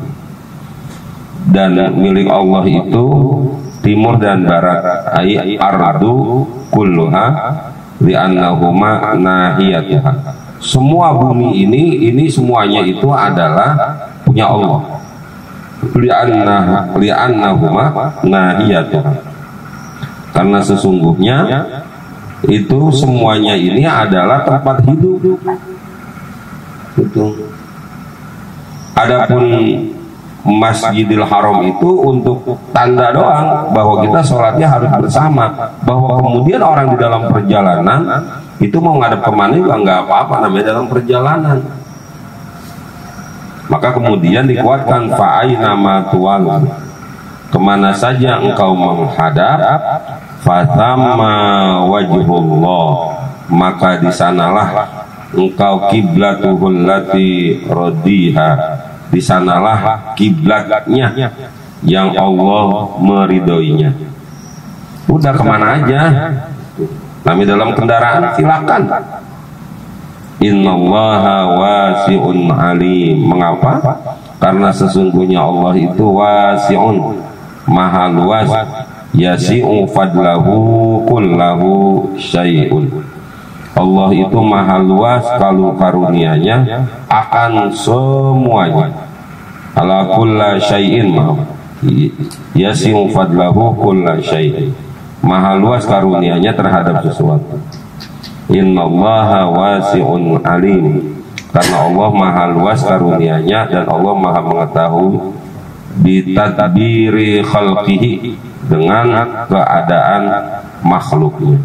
Dan milik Allah itu timur dan barat, ay ardu kulluha li'annahuma nahiyatuha. Semua bumi ini semuanya itu adalah punya Allah. Li'annahuma nahiyatuha. Karena sesungguhnya itu semuanya ini adalah tempat hidup. Itu. Adapun Masjidil Haram itu untuk tanda doang bahwa kita sholatnya harus bersama, bahwa kemudian orang di dalam perjalanan itu mau ngadep kemana juga nggak apa-apa, namanya dalam perjalanan. Maka kemudian dikuatkan fa'aina ma tuwallu, kemana saja engkau menghadap, fatamma wajhullah, maka di sanalah engkau kiblatuhul lati radiha, di sanalah kiblatnya yang Allah meridhoinya. Udah kemana aja, kami dalam kendaraan silakan. Innallaha wasi'un alim. Mengapa? Karena sesungguhnya Allah itu wasi'un, maha luas, yasi'u fadlahu kullahu syai'un. Allah itu maha luas kalau karunia-Nya akan semuanya. Ala kulla syai'in, yasi'u fadlahu kulla syai'in. Maha luas karunia-Nya terhadap sesuatu. Innallaha wasi'un alim. Karena Allah maha luas karunia-Nya dan Allah maha mengetahui bitadbiri khalqihi, dengan keadaan makhluknya.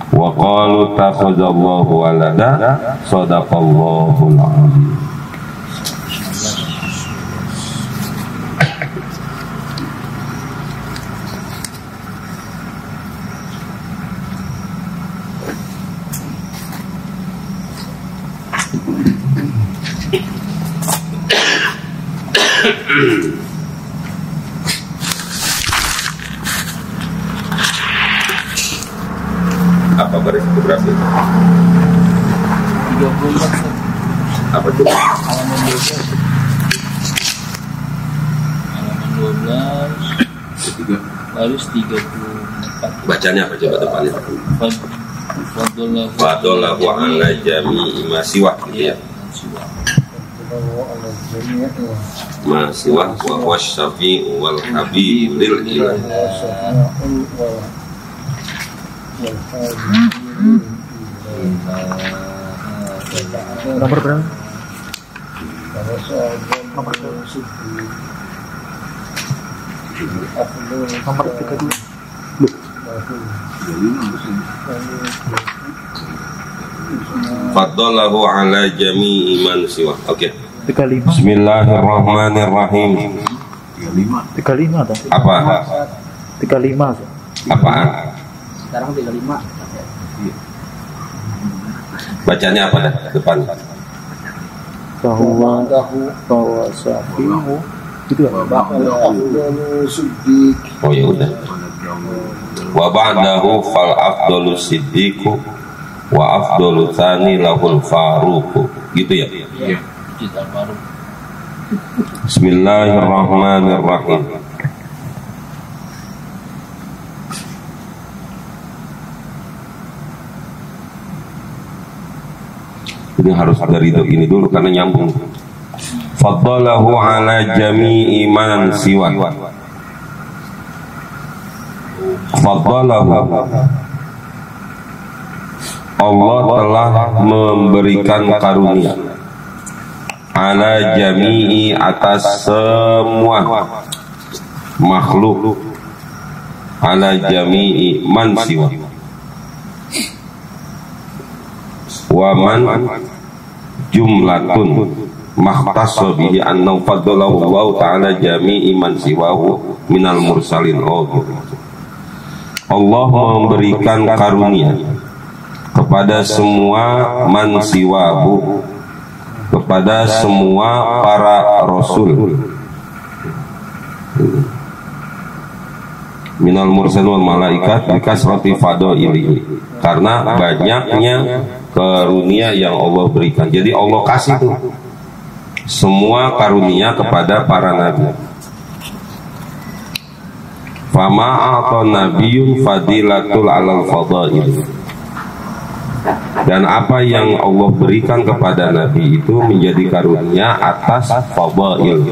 Wa qalu takhadzallahu walada, sadaqallahul azim. Apa baris itu berapa? 34. Apa itu? Halaman 12. Baris 34. Bacanya apa coba depannya? Fadollahu ala jami'i masiwah, gitu ya. Masiwah wa wasyafi'u wal habib lil ilah. Nomor berapa? Nomor 32. Faddalahu ala jami'i man siwa. Oke. 35. Bismillahirrahmanirrahim. 35 atau? Apa? 35. Apaan? Sekarang 35. Bacanya apa dah depan? Bahwa syafi'u itu ya. Oh ya udah. Wa ba'dahu fal afdalu siddiqu wa afdalu tsani lahul faruqu. Gitu ya? Iya. Kita baru. Bismillahirrahmanirrahim. Ini harus dari ini dulu karena nyambung. Faddalahu ala jami'i man siwa. Faddalahu Allah telah memberikan karunia ala jami'i atas semua makhluk, ala jami'i man siwa, wa man jumlatun makhtassa bihi annahu faddalahu Allah ta'ala jami'i man siwahu minal mursalin. Allah memberikan karunia kepada semua man siwahu, kepada semua para rasul, minal mursalin wal malaikat bikasrati fadailihi, karena banyaknya karunia yang Allah berikan. Jadi Allah kasih tuh semua karunia kepada para nabi. Fama a'ta nabiyyun fadilatul alal fadail, dan apa yang Allah berikan kepada nabi itu menjadi karunia atas fadail,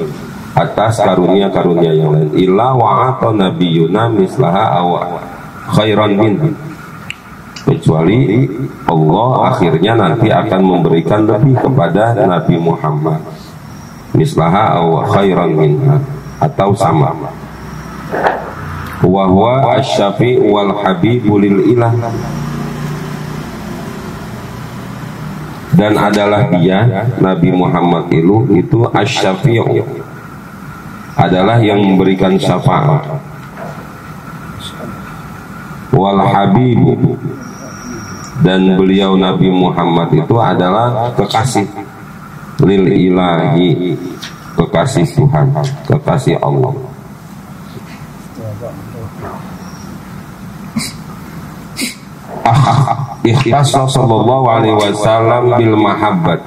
atas karunia-karunia yang lain. Illa wa'ata nabiyyuna mislaha aw khairan minha, kecuali Allah akhirnya nanti akan memberikan lebih kepada Nabi Muhammad, mislaha aw khairan minha, atau sama. Wa huwa asy-syafi' wal habibu lil ilah, dan adalah dia Nabi Muhammad itu asy-syafi', adalah yang memberikan syafaat, wal habibu, dan beliau Nabi Muhammad itu adalah kekasih, lil ilahi, kekasih Tuhan, kekasih Allah. Ikhtassa sallallahu alaihi wasallam bil mahabbat,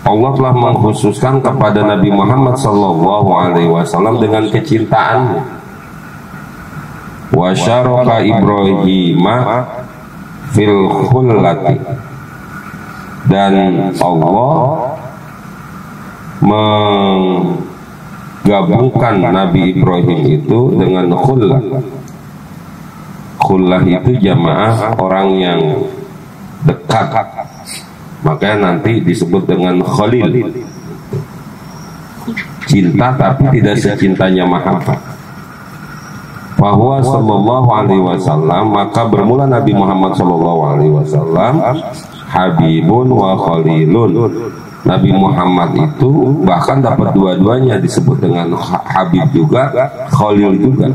Allah telah mengkhususkan kepada Nabi Muhammad sallallahu alaihi wasallam dengan kecintaan. Wa syaraka Ibrahim fil khullati, dan Allah menggabungkan Nabi Ibrahim itu dengan khullah. Khullah itu jamaah orang yang dekat, makanya nanti disebut dengan khalil, cinta tapi tidak secintanya mahabbah. Bahwa sallallahu alaihi wasallam, maka bermula Nabi Muhammad sallallahu alaihi wasallam habibun wa khalilun. Nabi Muhammad itu bahkan dapat dua-duanya, disebut dengan habib juga, khalil juga.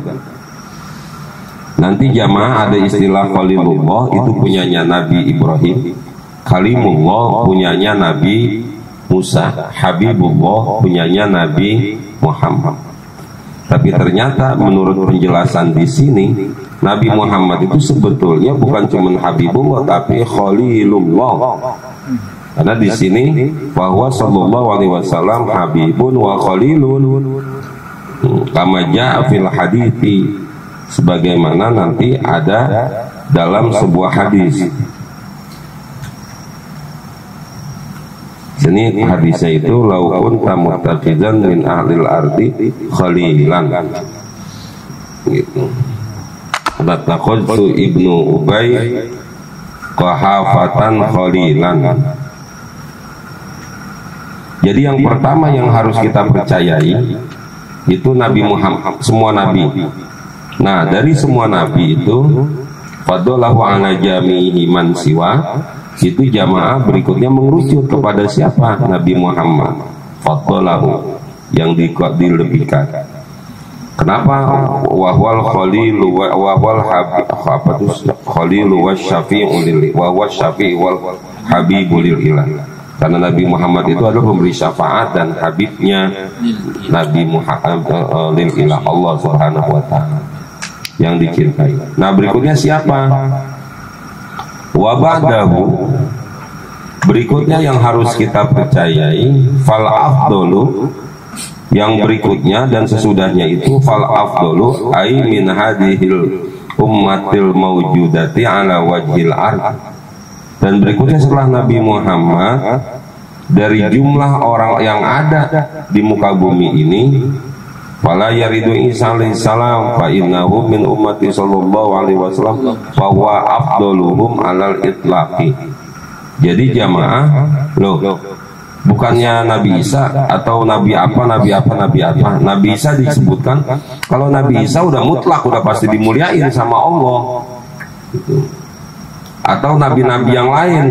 Nanti jamaah ada istilah Khalilullah, itu punyanya Nabi Ibrahim, Kalimullah punyanya Nabi Musa, Habibullah punyanya Nabi Muhammad. Tapi ternyata menurut penjelasan di sini, Nabi Muhammad itu sebetulnya bukan cuma Habibullah tapi Khalilullah. Karena di sini bahwa sallallahu alaihi wasallam habibun wa khalilun, kama jaa fil hadithi, sebagaimana nanti ada dalam sebuah hadis. Sini hadisnya itu laukun tamuttaqidan min ahlil ardi khalilan, gitu. Bataqadtu ibnu Ubay qahafatan khalilan. Jadi yang pertama yang harus kita percayai itu Nabi Muhammad, semua nabi. Nah, dari semua nabi itu fadlahu ala jami'i man siwa, itu jamaah berikutnya mengerucut kepada siapa? Nabi Muhammad. Fadlahu, yang dilebihkan. Kenapa? Wahwal khalilu wahwal habib, apa itu khalilu wasyafi'u lil wahwal syafi'u wal habibu lil ilah. Karena Nabi Muhammad itu adalah pemberi syafaat dan habibnya Nabi Muhammad lil ilah, Allah Subhanahu wa taala, yang dicintai. Nah, berikutnya siapa? Wa ba'dahu, berikutnya yang harus kita percayai, fal afdalu, yang berikutnya dan sesudahnya itu fal afdalu ai min hadhil ummatil mawjudati ala wajhil ardh. Dan berikutnya setelah Nabi Muhammad, dari jumlah orang yang ada di muka bumi ini, Fala yaridu Isa alaihi salam fa innahu min ummati sallallahu alaihi wasallam fa huwa afdaluhum alal itlaqi. Jadi jamaah, loh, bukannya Nabi Isa atau Nabi apa. Nabi Isa disebutkan, kalau Nabi Isa udah mutlak, udah pasti dimuliain sama Allah gitu. Atau nabi-nabi yang lain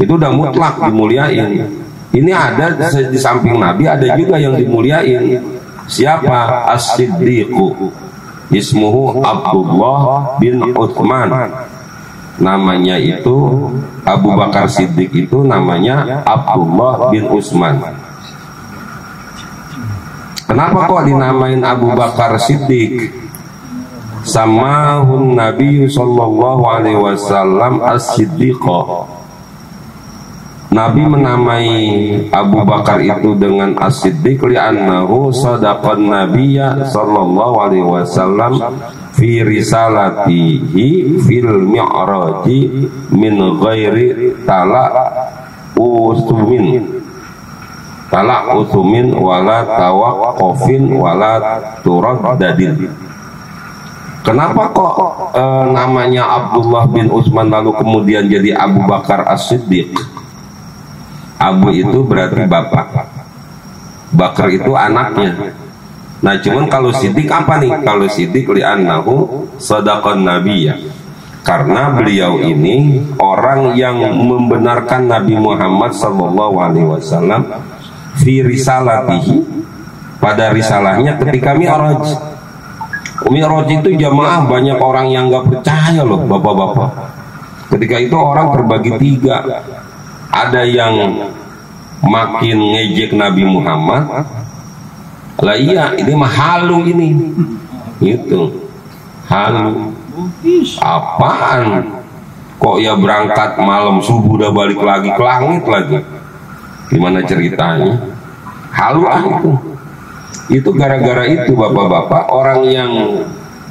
itu udah mutlak dimuliain. Ini ada di samping Nabi, ada juga yang dimuliain. Siapa? As-Siddiqu, ismuhu Abdullah bin Uthman. Namanya itu Abu Bakar Siddiq, itu namanya Abdullah bin Utsman. Kenapa kok dinamain Abu Bakar Siddiq? Samahun Nabi sallallahu alaihi wasallam as-Siddiqa. Nabi menamai Abu Bakar itu dengan as-Siddiq li'annahu sadaqan nabiyya sallallahu alaihi wasallam fi risalatihi fil mi'raji min ghairi usumin wala tawaqqufin wala turaddadin. Kenapa kok namanya Abdullah bin Utsman lalu kemudian jadi Abu Bakar As-Siddiq? Abu itu berarti bapak, Bakar itu anaknya. Nah cuman kalau Siddiq apa nih? Kalau Siddiq li'annahu sadaqan nabiyya, karena beliau ini orang yang membenarkan Nabi Muhammad sallallahu alaihi wasallam fi risalatihi, pada risalahnya ketika Mi'raj. Mi'raj itu jamaah banyak orang yang gak percaya loh bapak-bapak. Ketika itu orang terbagi tiga. Ada yang makin ngejek Nabi Muhammad. Lah iya, ini mah halu ini. Itu halu. Apaan? Kok ya berangkat malam subuh udah balik lagi ke langit lagi? Gimana ceritanya? Halu itu. Itu gara-gara itu bapak-bapak, orang yang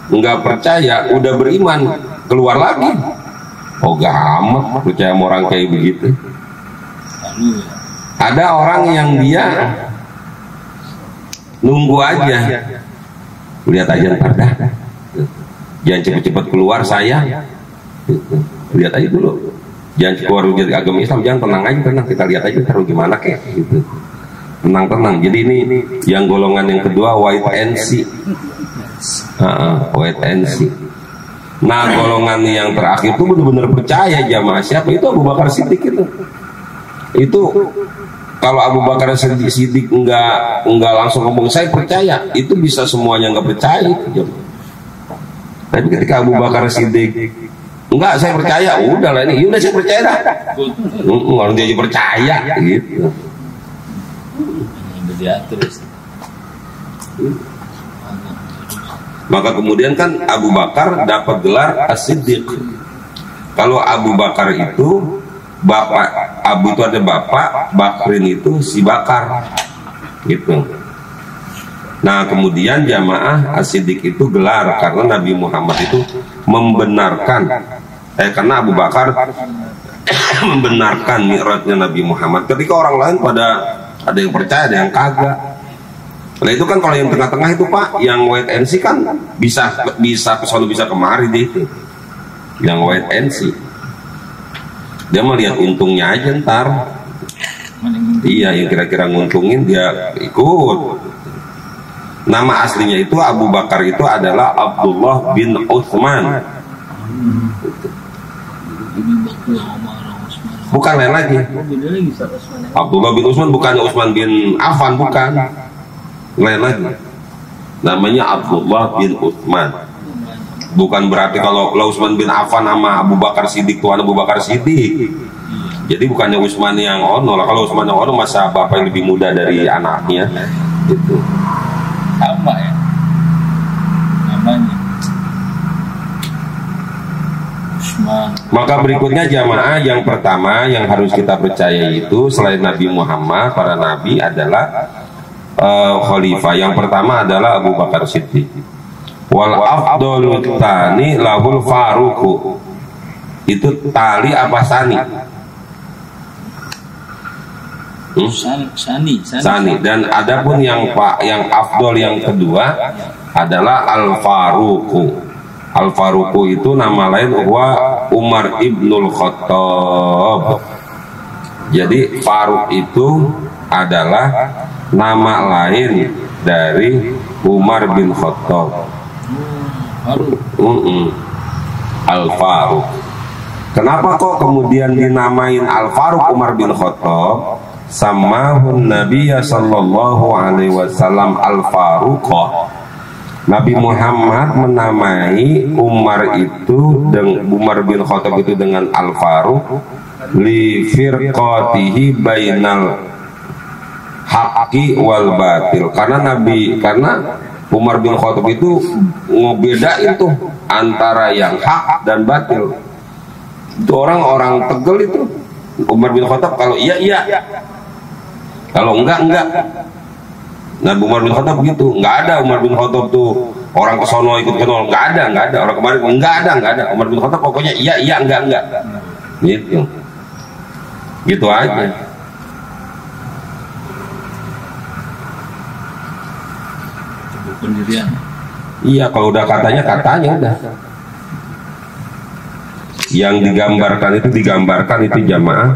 nggak percaya udah beriman keluar lagi. Oh gampang percaya sama orang kayak begitu. Ada orang yang dia nunggu aja, lihat aja ntar dah, jangan cepet-cepet keluar saya, lihat aja dulu, jangan keluar dari agama Islam, jangan, tenang, kita lihat aja ntar gimana kayak gitu. Tenang. Jadi ini yang golongan yang kedua, white and see. White and see. Nah golongan yang terakhir itu benar-benar percaya jamaah. Siapa itu? Abu Bakar Siddiq itu. Itu kalau Abu Bakar Siddiq enggak langsung ngomong saya percaya, itu bisa semuanya enggak percaya itu. Tapi ketika Abu Bakar Siddiq enggak, saya percaya, udahlah ini, udah saya percaya dah. Orang dia percaya gitu. Maka kemudian kan Abu Bakar dapat gelar As-Siddiq. Kalau Abu Bakar itu bapak, Abu itu ada bapak, Bakrin itu si Bakar gitu. Nah kemudian jamaah As-Siddiq itu gelar karena Nabi Muhammad itu membenarkan, karena Abu Bakar membenarkan mi'rajnya Nabi Muhammad. Ketika orang lain pada ada yang percaya, ada yang kagak. Nah itu kan kalau yang tengah-tengah itu Pak, yang white and see kan bisa selalu bisa kemari deh itu. Yang white and see, dia melihat untungnya aja ntar. Iya, yang kira-kira nguntungin dia ikut. Nama aslinya itu Abu Bakar itu adalah Abdullah bin Utsman. Bukan lain lagi. Abdullah bin Utsman bukan Utsman bin Affan, bukan. Lain lagi. Namanya Abdullah bin Utsman. Bukan berarti kalau Utsman bin Affan sama Abu Bakar Siddiq tuan Abu Bakar Siddiq. Jadi bukannya Utsman yang ono lah. Kalau Utsman yang ono masa bapak yang lebih muda dari anaknya gitu. Sama ya namanya. Maka berikutnya jamaah yang pertama yang harus kita percaya itu selain Nabi Muhammad, para nabi adalah khalifah. Yang pertama adalah Abu Bakar Siddiq. Wal afdhalu tani lahul faruqu. Itu tali apa sani? Sani. Dan adapun yang afdol yang kedua adalah Al-Faruqu. Al-Faruqu itu nama lain Umar ibnul Khattab. Jadi Faruq itu adalah nama lain dari Umar bin Khattab. Al-Faruq. Kenapa kok kemudian dinamain Al-Faruq Umar bin Khattab? Samahun Nabiya sallallahu alaihi wasallam Al-Faruqah. Nabi Muhammad menamai Umar bin Khattab itu dengan Al-Faruq li firqatihi bainal haqqi wal batil. Karena Umar bin Khattab itu ngebedain tuh antara yang hak dan batil. Itu orang-orang Tegel itu Umar bin Khattab kalau iya, kalau enggak. Nah, Umar bin Khattab begitu, nggak ada Umar bin Khattab tuh orang kesono ikut kenal, nggak ada orang kemarin, nggak ada Umar bin Khattab pokoknya iya enggak gitu aja. Pendirian. Iya, kalau udah katanya udah. Yang digambarkan itu jamaah.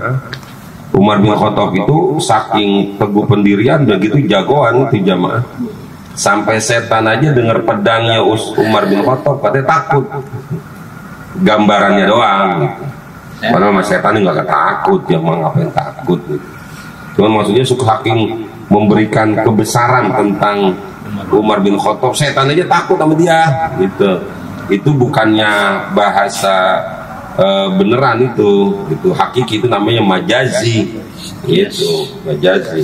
Umar bin Khattab itu saking teguh pendirian begitu jagoan itu jamaah. Sampai setan aja dengar pedangnya Umar bin Khattab katanya takut. Gambarannya doang. Padahal mas setan nggak takut, ya mau ngapain takut. Cuman maksudnya saking memberikan kebesaran tentang Umar bin Khattab, setan aja takut sama dia. Gitu. Itu bukannya bahasa beneran itu hakiki, itu namanya majazi. Itu majazi.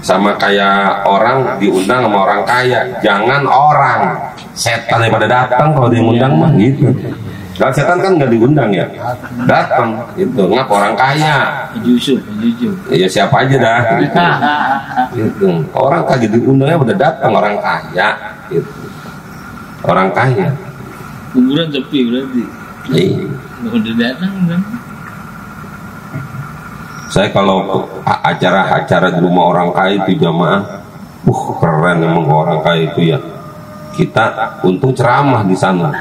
Sama kayak orang diundang sama orang kaya, jangan orang, setan yang pada datang kalau diundang mah gitu. Kalau setan kan nggak diundang ya, datang itu ngap orang kaya. Jujur. Ya siapa aja dah. Gitu. Orang kagak diundangnya pada datang orang kaya. Gitu. Orang kaya. Kuburan sepi berarti. Iya. Udah datang kan? Saya kalau acara-acara di rumah orang kaya itu jamaah, keren emang orang kaya itu ya. Kita untung ceramah di sana,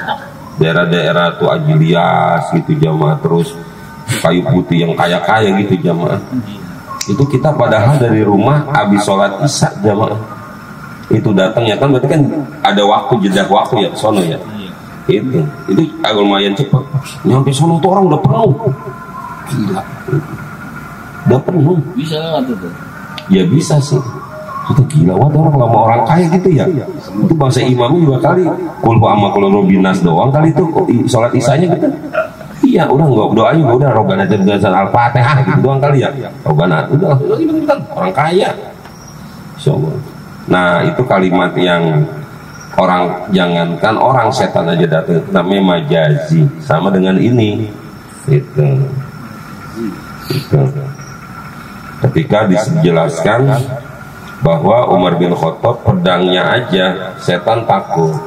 daerah-daerah tuh Ajilias gitu jamaah, terus Kayu Putih yang kaya-kaya gitu jamaah. Itu kita padahal dari rumah habis sholat isya jamaah itu datang ya kan, berarti kan ada waktu, jeda waktu ya sono ya. Itu lumayan cepat. Nyampe sono tuh orang udah penuh. Gila. Udah penuh. Bisa nggak tuh? Ya bisa sih. Itu gila, wah orang lama orang kaya gitu ya. Itu bangsa imamnya juga kali kulhu ama kulhu binas doang kali itu sholat isanya gitu. Iya, udah nggak doanya udah rogan aja dengan Al-Fatihah gitu doang kali ya. Rogan udah orang kaya. Insyaallah. Nah, itu kalimat yang orang, jangankan orang, setan aja datang, namanya majazi. Sama dengan ini itu. Ketika dijelaskan bahwa Umar bin Khattab pedangnya aja setan takut.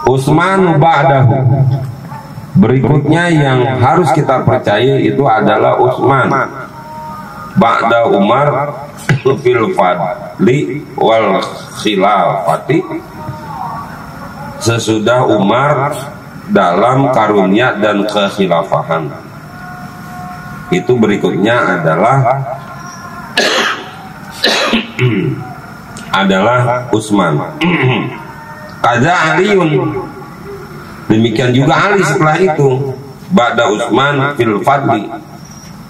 Utsman ba'dahu. Berikutnya yang harus kita percaya itu adalah Utsman ba'da Umar fil fadli wal khilafati, sesudah Umar dalam karunia dan kekhilafahan. Itu berikutnya adalah Utsman. Kada Aliun, demikian juga Ali setelah itu. Ba'da Utsman fil fadli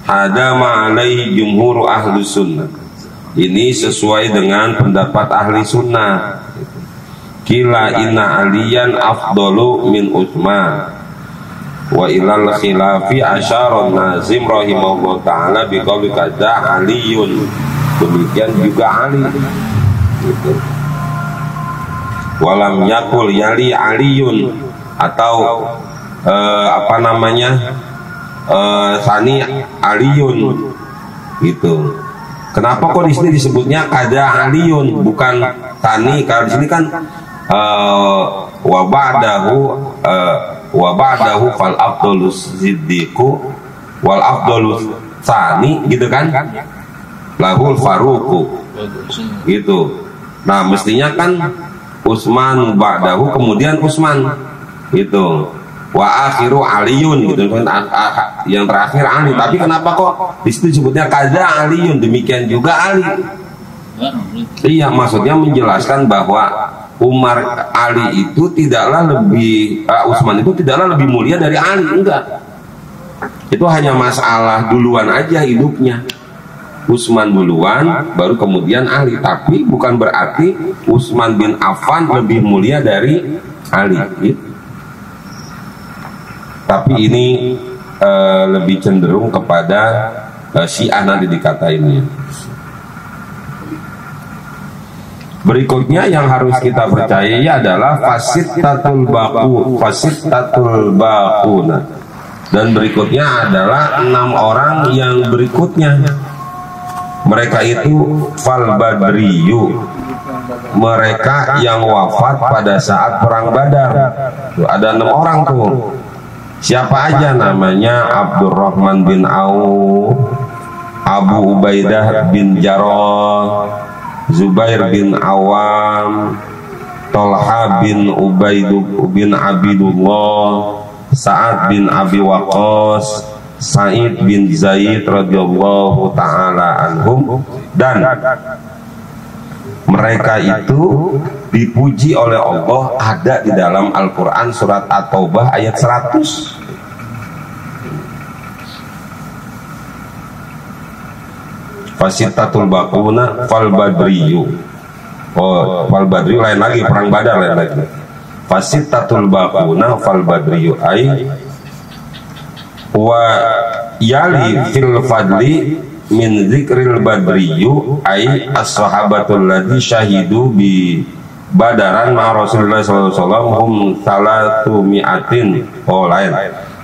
hadama alaihi jumhur ahli sunnah. Ini sesuai dengan pendapat ahli sunnah. Kila inna aliyan afdalu min Utsman wa ilal khilafi asyara Nazim rahimahullah ta'ala biqauli kada Aliyun. Demikian juga Ali gitu. Walam yakul yali Aliyun, atau Sani Aliyun gitu. Kenapa kok di sini disebutnya kada Aliyun bukan Sani? Kalau di sini kan wa ba'dahu fal afdalus siddiqu wal afdalus tsani gitu kan, lahul faruqu gitu. Nah mestinya kan Utsman ba'dahu, kemudian Utsman gitu, wa akhiru Aliyun gitu kan, yang terakhir Ali. Tapi kenapa kok di situ disebutnya kada Aliyun, demikian juga Ali? Iya, maksudnya menjelaskan bahwa Umar Ali itu tidaklah lebih Utsman itu tidaklah lebih mulia dari Ali, enggak. Itu hanya masalah duluan aja hidupnya. Utsman duluan, baru kemudian Ali. Tapi bukan berarti Utsman bin Affan lebih mulia dari Ali gitu. Tapi ini lebih cenderung kepada Syiah nanti dikatainnya. Berikutnya yang harus kita percayai adalah fasittatul baquna. Dan berikutnya adalah 6 orang yang berikutnya. Mereka itu fal badriyu, mereka yang wafat pada saat perang Badar. Tuh, ada 6 orang tuh. Siapa aja namanya? Abdurrahman bin Auf, Abu Ubaidah bin Jarrah, Zubair bin Awam, Tolha bin bin Abidullah, Sa'ad bin Abi Waqqas, Sa'id bin Zaid radhiyallahu ta'ala anhum. Dan mereka itu dipuji oleh Allah, ada di dalam Al-Quran surat At-Taubah ayat 100. Fasittatul baquna fal badriyu. Oh, fal badriyu lain lagi, perang Badar lain lagi. Fasittatul baquna fal badriyu ay wa yali fil fadli min zikril badriyu ay as-sahabatul ladzi syahidu bi badaran ma Rasulullah sallallahu alaihi wasallam hum 300. Oh lain.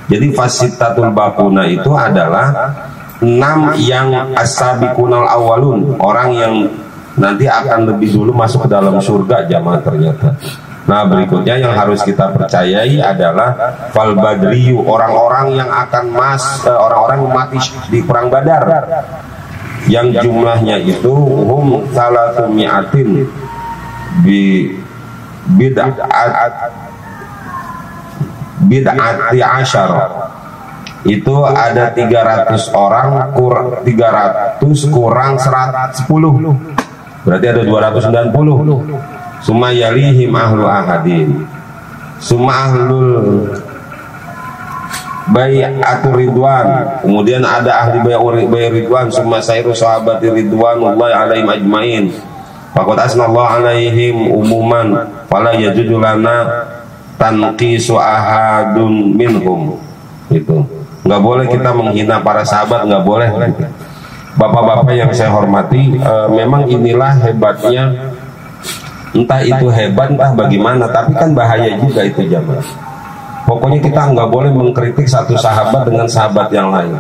Jadi fasittatul baquna itu adalah 6 yang as-sabiqunal awwalun, orang yang nanti akan lebih dulu masuk ke dalam surga jamaah ternyata. Nah berikutnya yang harus kita percayai adalah fal badriyu, orang-orang yang akan orang-orang mati di perang Badar, yang jumlahnya itu hum 300 bi bid'ati asyar. Itu ada 300 orang 300 kurang 110, berarti ada 290. Summa yalihim ahlu ahadin, summa ahlul bai'atur ridwan, kemudian ada ahli bai'ur ridwan, summa sairu sahabati ridwanullahi alaihim ajmain. Faqad asnallahu alaihim umuman fala yajudu lana tanqisu ahadun minhum. Itu nggak boleh kita menghina para sahabat, nggak boleh. Bapak-bapak yang saya hormati, memang inilah hebatnya, entah itu hebat entah bagaimana, tapi kan bahaya juga itu jamaah. Pokoknya kita nggak boleh mengkritik satu sahabat dengan sahabat yang lain.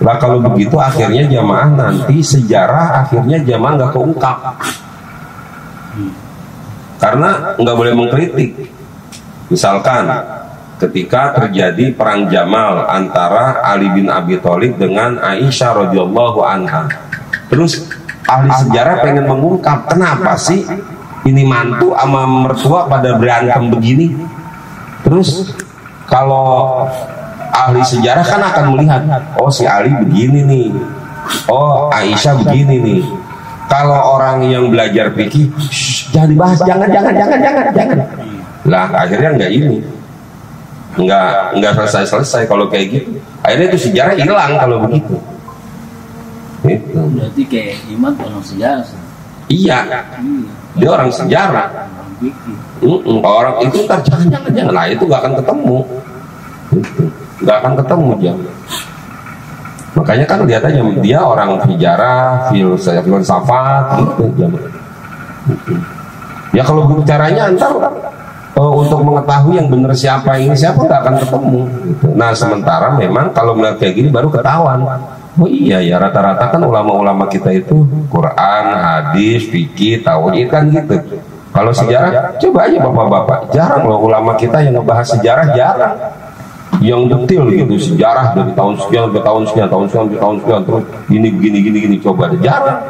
Lah kalau begitu akhirnya jamaah nanti sejarah akhirnya jamaah nggak keungkap, karena nggak boleh mengkritik. Misalkan ketika terjadi perang Jamal antara Ali bin Abi Thalib dengan Aisyah radhiyallahu anha, terus ahli sejarah pengen mengungkap kenapa sih ini mantu sama mertua pada berantem begini. Terus kalau ahli sejarah kan akan melihat, oh si Ali begini nih, oh Aisyah begini nih. Kalau orang yang belajar fikih, jangan dibahas, jangan. Lah akhirnya nggak selesai kalau kayak gitu. Akhirnya itu sejarah hilang kalau begitu. Itu. Berarti kayak Iman orang sejarah. Iya. Dia orang sejarah. Orang itu ntar jangan. Nah itu nggak akan ketemu. Itu nggak akan ketemu dia. Makanya kan lihat aja dia orang sejarah, filsafat gitu. Ya kalau caranya antar untuk mengetahui yang benar siapa nggak akan ketemu. Gitu. Nah sementara memang kalau melihat kayak gini baru ketahuan. Oh iya ya, rata-rata kan ulama-ulama kita itu Quran, hadis, fikih, tauhid kan gitu. Kalau sejarah, coba aja bapak-bapak, jarang loh ulama kita yang ngebahas sejarah, jarang. yang detail gitu, sejarah dari tahun sekian ke tahun sekian, tahun sekian terus ini begini coba ada jarang.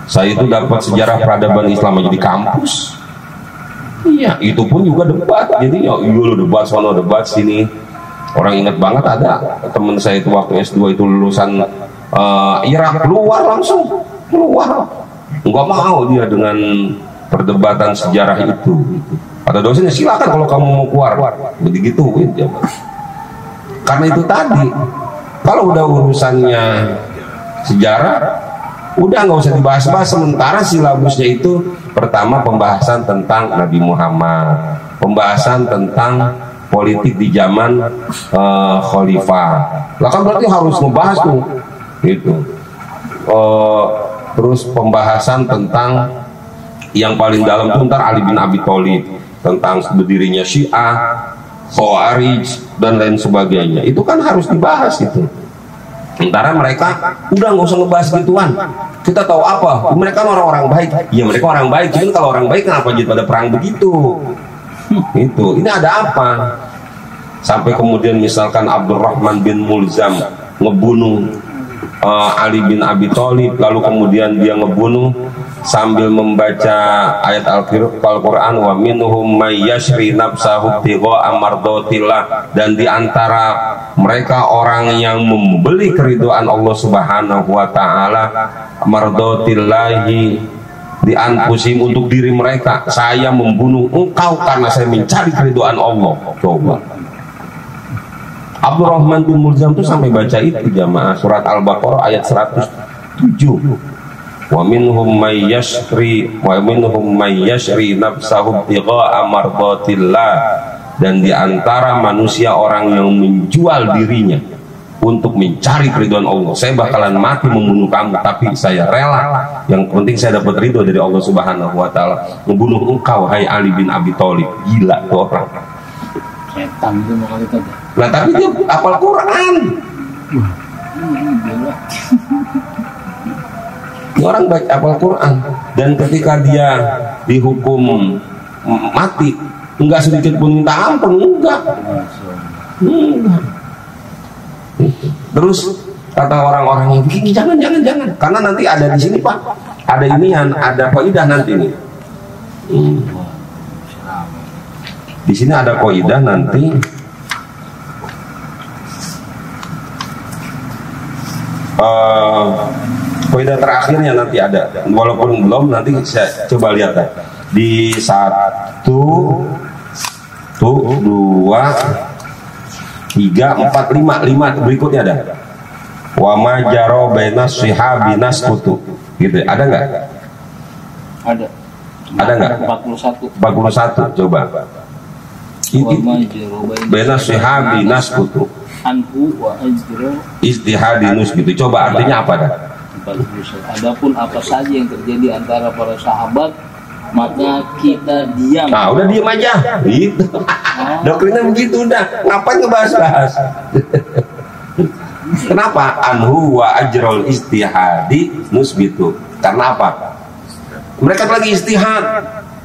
Saya itu dapat sejarah peradaban Islam aja di kampus. Iya, itu pun juga debat. Jadi ya lu debat sono, debat sini. Orang ingat banget ada teman saya itu waktu S2 itu lulusan Irak, keluar langsung. Enggak mau dia dengan perdebatan sejarah itu. Ada dosennya, silakan kalau kamu mau keluar. Begitu ya. Karena itu tadi, kalau udah urusannya sejarah, udah nggak usah dibahas-bahas. Sementara silabusnya itu pertama pembahasan tentang Nabi Muhammad, pembahasan tentang politik di zaman khalifah. Lah kan berarti harus membahas tuh gitu. Terus pembahasan tentang yang paling dalam itu ntar Ali bin Abi Thalib, tentang berdirinya Syiah, Khawarij dan lain sebagainya. Itu kan harus dibahas itu. Sementara mereka udah nggak usah ngebahas gituan. Kita tahu apa? Mereka orang-orang baik. Ya mereka orang baik. Jadi kalau orang baik kenapa jadi pada perang begitu? Itu. Ini ada apa? Sampai kemudian misalkan Abdurrahman bin Mulzam ngebunuh Ali bin Abi Thalib, lalu kemudian dia ngebunuh sambil membaca ayat Al-Quran, wa minhum may yashri nafsahu tigha'a mardatillah, dan di antara mereka orang yang membeli keridhaan Allah Subhanahu wa taala, mardatillahi di anfusim, untuk diri mereka. Saya membunuh engkau karena saya mencari keridhaan Allah. Coba. Abdurrahman bin Mulzam itu sampai baca itu jamaah, surat Al-Baqarah ayat 107. Wa minhum may yashri nafsahu tigha'a mardatillah, dan di antara manusia orang yang menjual dirinya untuk mencari keridhaan Allah. Saya bakalan mati membunuh kamu, tapi saya rela. Yang penting saya dapat ridho dari Allah Subhanahu wa taala. Membunuh engkau hai Ali bin Abi Thalib. Gila tuh orang. Setan itu mau kali tadi. Nah tapi dia hafal Quran. Ini orang baca hafal Quran, dan ketika dia dihukum mati, enggak sedikit pun minta ampun, enggak. Terus kata orang-orang yang begini, jangan, karena nanti ada di sini Pak, ada inian, ada kaidah nanti nih. Di sini ada kaidah nanti. Kaidah terakhirnya nanti ada, walaupun belum, nanti saya coba lihat ya. Di 1, 2, 3, 4, 5 berikutnya ada. Wa ma jaro bainas shihabi nasqutu. Gitu. Ada enggak? Ada. Ada enggak? 41 coba. Bainas shihabi nasqutu. Anhu wa ajro Istihadinus gitu. Coba artinya apa dah? Adapun apa saja yang terjadi antara para sahabat, maka kita diam. Nah, udah diam aja. Gitu. Doktrinnya begitu udah. Ngapain ngebahas-bahas? Kenapa? Anhu wa ajrul istihadi nusbitu. Karena apa? Mereka lagi istihad.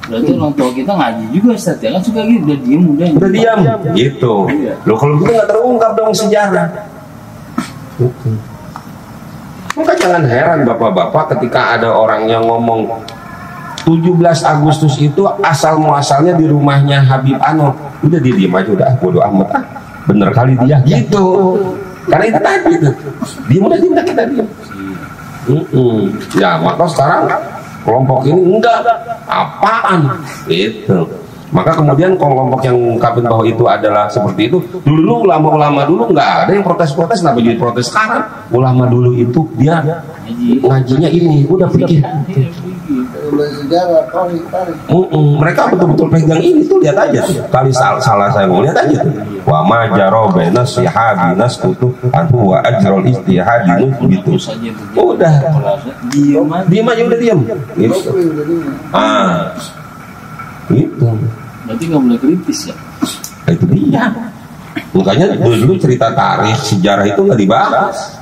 Berarti orang tua kita ngaji juga, Ustaz, ya kan suka gitu, udah diam gitu. Loh kalau gitu nggak terungkap dong sejarah. Maka jangan heran bapak-bapak ketika ada orang yang ngomong 17 Agustus itu asal muasalnya di rumahnya Habib Anwar. Udah dia diam aja, udah bodo amat. Bener kali dia gitu. Karena itu tadi tuh. Diam kita diam. Ya maka sekarang kelompok ini enggak, apaan gitu. Maka kemudian kelompok yang mengungkapkan bahwa itu adalah seperti itu, dulu ulama-ulama dulu enggak ada yang protes-protes. Kenapa jadi protes sekarang? Ulama dulu itu dia ngajinya ini udah pikir. Mereka betul-betul pegang ini tuh, lihat aja tuh. Kali salah saya mau lihat aja tuh. Wa ma jaro bainas shihabi nasqutu anhu wa ajrul istihadi gitu. Udah. Diam aja udah diam. Gitu. Gitu. Berarti nggak boleh kritis ya? Itu dia. Makanya dulu cerita tarikh sejarah itu nggak dibahas.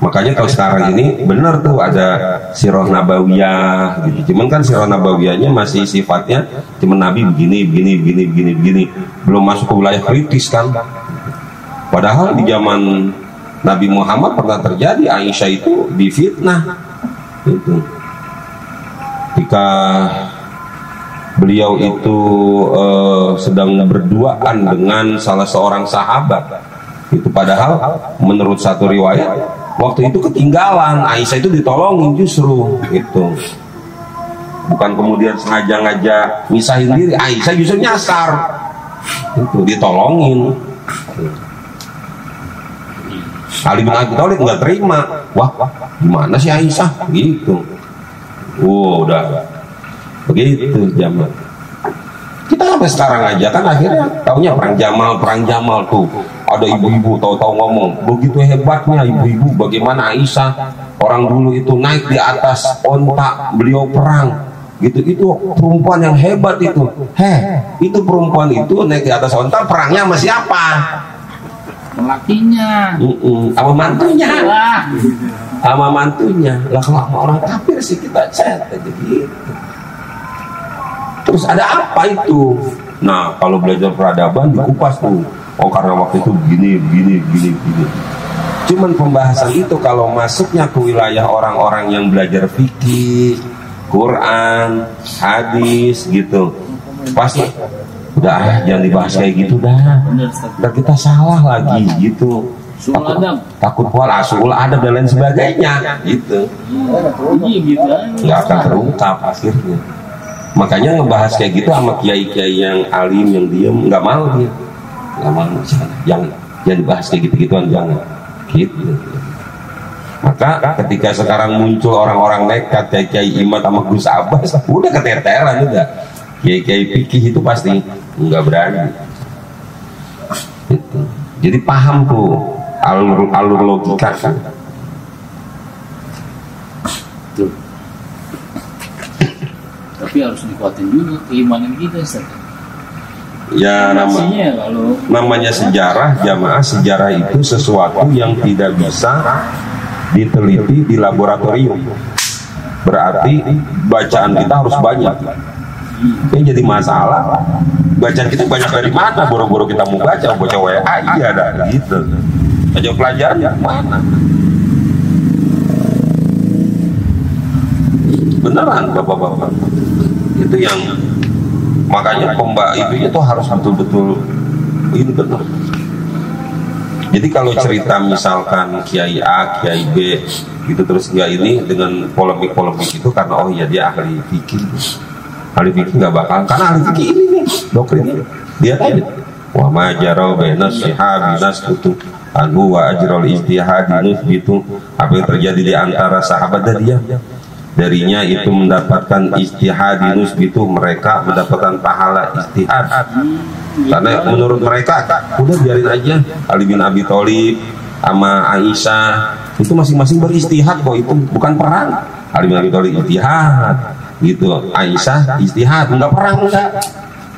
Makanya kalau sekarang ini benar tuh ada sirah nabawiyah gitu. Cuman kan sirah nabawiyahnya masih sifatnya cuman Nabi begini. Belum masuk ke wilayah kritis kan. Padahal di zaman Nabi Muhammad pernah terjadi Aisyah itu difitnah. Itu. Ketika beliau itu sedang berduaan dengan salah seorang sahabat. Itu padahal menurut satu riwayat waktu itu ketinggalan, Aisyah itu ditolongin justru itu. Bukan kemudian sengaja ngajak misahin diri, Aisyah justru nyasar. Itu ditolongin. Ali bin Abi Thalib nggak terima. Wah, gimana sih Aisyah? Gitu. Udah begitu zaman. Kita sampai sekarang aja kan akhirnya taunya perang Jamal tuh. Ada ibu-ibu tahu-tahu ngomong, begitu hebatnya ibu-ibu bagaimana Aisyah orang dulu itu naik di atas onta beliau perang. Gitu, itu perempuan yang hebat itu. Itu perempuan itu naik di atas onta perangnya sama siapa? Lakinya. Sama mantunya. Sama mantunya. Lah kalau sama orang kafir sih kita chat aja gitu. Terus ada apa itu? Nah, kalau belajar peradaban dikupas tuh. Oh, karena waktu itu begini. Cuman pembahasan itu kalau masuknya ke wilayah orang-orang yang belajar fikih, Quran, hadis gitu, pasti udah jangan dibahas kayak gitu dah. Dan kita salah lagi gitu. Takut pola, suul adab dan lain sebagainya gitu. Nggak akan terungkap akhirnya. Makanya ngebahas kayak gitu sama kiai-kiai yang alim, yang diem, nggak mau dia. Nggak mau, jangan dibahas kayak gitu-gituan, jangan gitu. Maka ketika sekarang muncul orang-orang nekat kayak Kiai Imad sama Gus Abbas, udah keteteran udah. Kiai-kiai fikih itu pasti nggak berani gitu. Jadi paham tuh alur logika kan. Tapi harus dikuatin juga keimanan kita, Ustaz. Ya namanya sejarah, jamaah, sejarah itu sesuatu yang tidak bisa diteliti di laboratorium. Berarti bacaan kita harus banyak. Ini jadi masalah. Bacaan kita banyak dari mana? Boro-boro kita mau baca WA, iya ada gitu. Aja pelajaran mana? Beneran bapak-bapak. Itu yang makanya itu harus betul-betul ini benar. Jadi kalau cerita misalkan Kiai A, Kiai B gitu terus dia ini dengan polemik itu karena oh iya dia ahli fikih. Ahli fikih nggak bakal, karena ahli fikih ini nih doktrinnya dia tadi wa ma jara baina syihabi nasqutu anhu wa ajral ijtihadi gitu. Apa yang terjadi di antara sahabat dan dia darinya itu mendapatkan ijtihad gitu, mereka mendapatkan pahala ijtihad karena menurut mereka udah biarin aja Ali bin Abi Thalib sama Aisyah itu masing-masing beristihad kok, itu bukan perang. Ali bin Abi Thalib ijtihad gitu, Aisyah ijtihad, enggak perang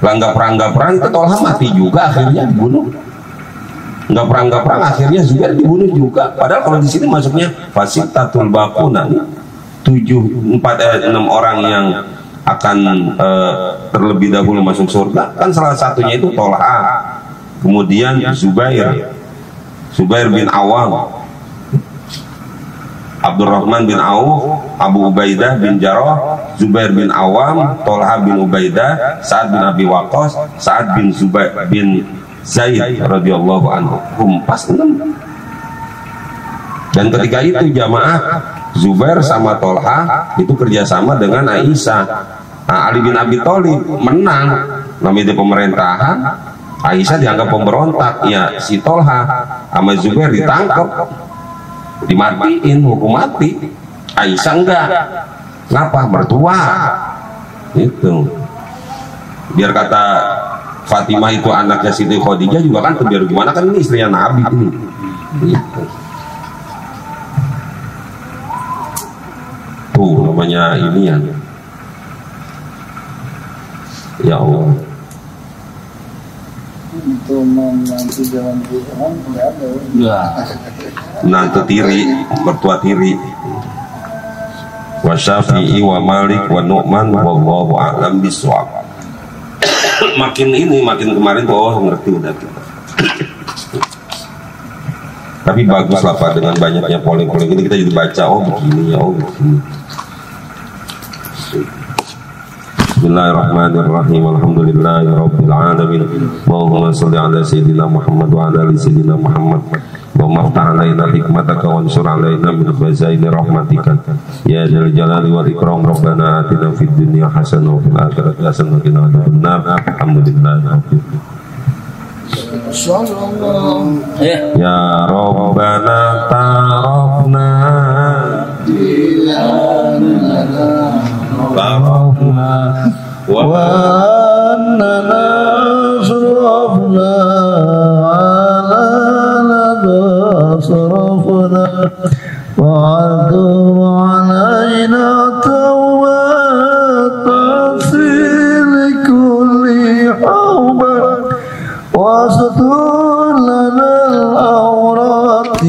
enggak perang itu Tolha mati juga akhirnya dibunuh. Enggak perang akhirnya Zubair dibunuh juga. Padahal kalau di sini masuknya fasitatul baquna, 6 orang yang akan terlebih dahulu masuk surga kan salah satunya itu Tolha, kemudian Zubair bin Awam, Abdurrahman bin Auf, Abu Ubaidah bin Jarrah, Zubair bin Awam, Tolha bin Ubaidah, Sa'ad bin Abi Waqqas, Sa'ad bin Zubair bin Zaid radhiyallahu anhu. Pas 6. Dan ketika itu jamaah Zubair sama Tolha itu kerjasama dengan Aisyah. Nah, Ali bin Abi Thalib menang, namanya di pemerintahan. Aisyah dianggap pemberontak, ya si Tolha sama Zubair ditangkap, dimatiin, hukum mati. Aisyah enggak. Kenapa? Mertua. Itu. Biar kata Fatimah itu anaknya Siti Khadijah juga kan, biar gimana kan ini istrinya Nabi ini. Gitu. Tuh namanya ini ya Allah. Untuk menantu jalan Tuhan nggak ada. Ya. Menantu tiri, mertua tiri. Wa Syafi'i wa Malik wa Nu'man wallahu a'lam bishawab. Makin kemarin tuh oh ngerti udah kita. Tapi bagus lah Pak, dengan banyaknya polling-polling ini kita jadi baca oh begini ya, oh begini. Bismillahirrahmanirrahim. Alhamdulillahirabbil alamin. Allahumma shalli ala sayyidina Muhammad wa ala ali sayyidina Muhammad. Wa maftah alaina hikmataka wa ansur alaina min khazaini rahmatika. Ya dzal jalali wal ikram. Rabbana atina fid dunya hasanah wa fil akhirati hasanah wa qina adzabannar. Alhamdulillahirabbil ya Rabbana tarafna wa annana surafna ala lada surafna wa adur alaina tawbatan fil kulli hawba واستر لنا العورات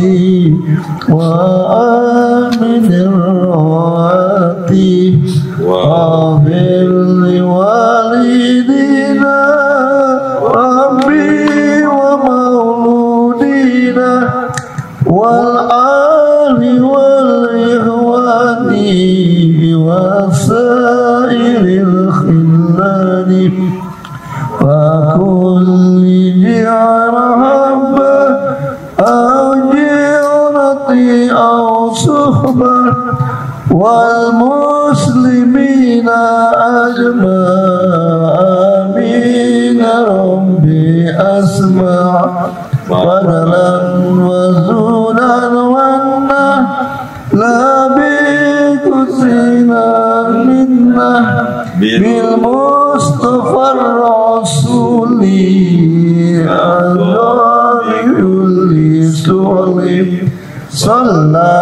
وآمن الروات واغفر لوالدينا ربي ومولودينا والآل والإخوان وسائر الخلان فكل جعل حبة أو جعلة أو صحبة والمسلمين أجمعين ربي أسمع بدلا وزولا ونا لا بكسنا منا بالمصطفى الرسول صلى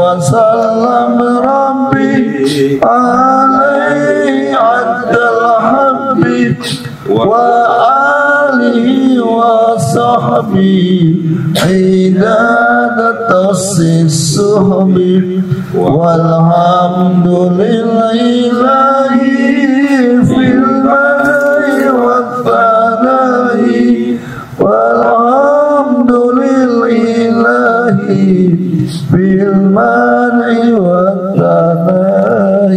وسلم ربي عليه عد الحب وآله وصحبه عداد الصحب والحمد لله في المدح والثناء والحمد لله في المنع والثناء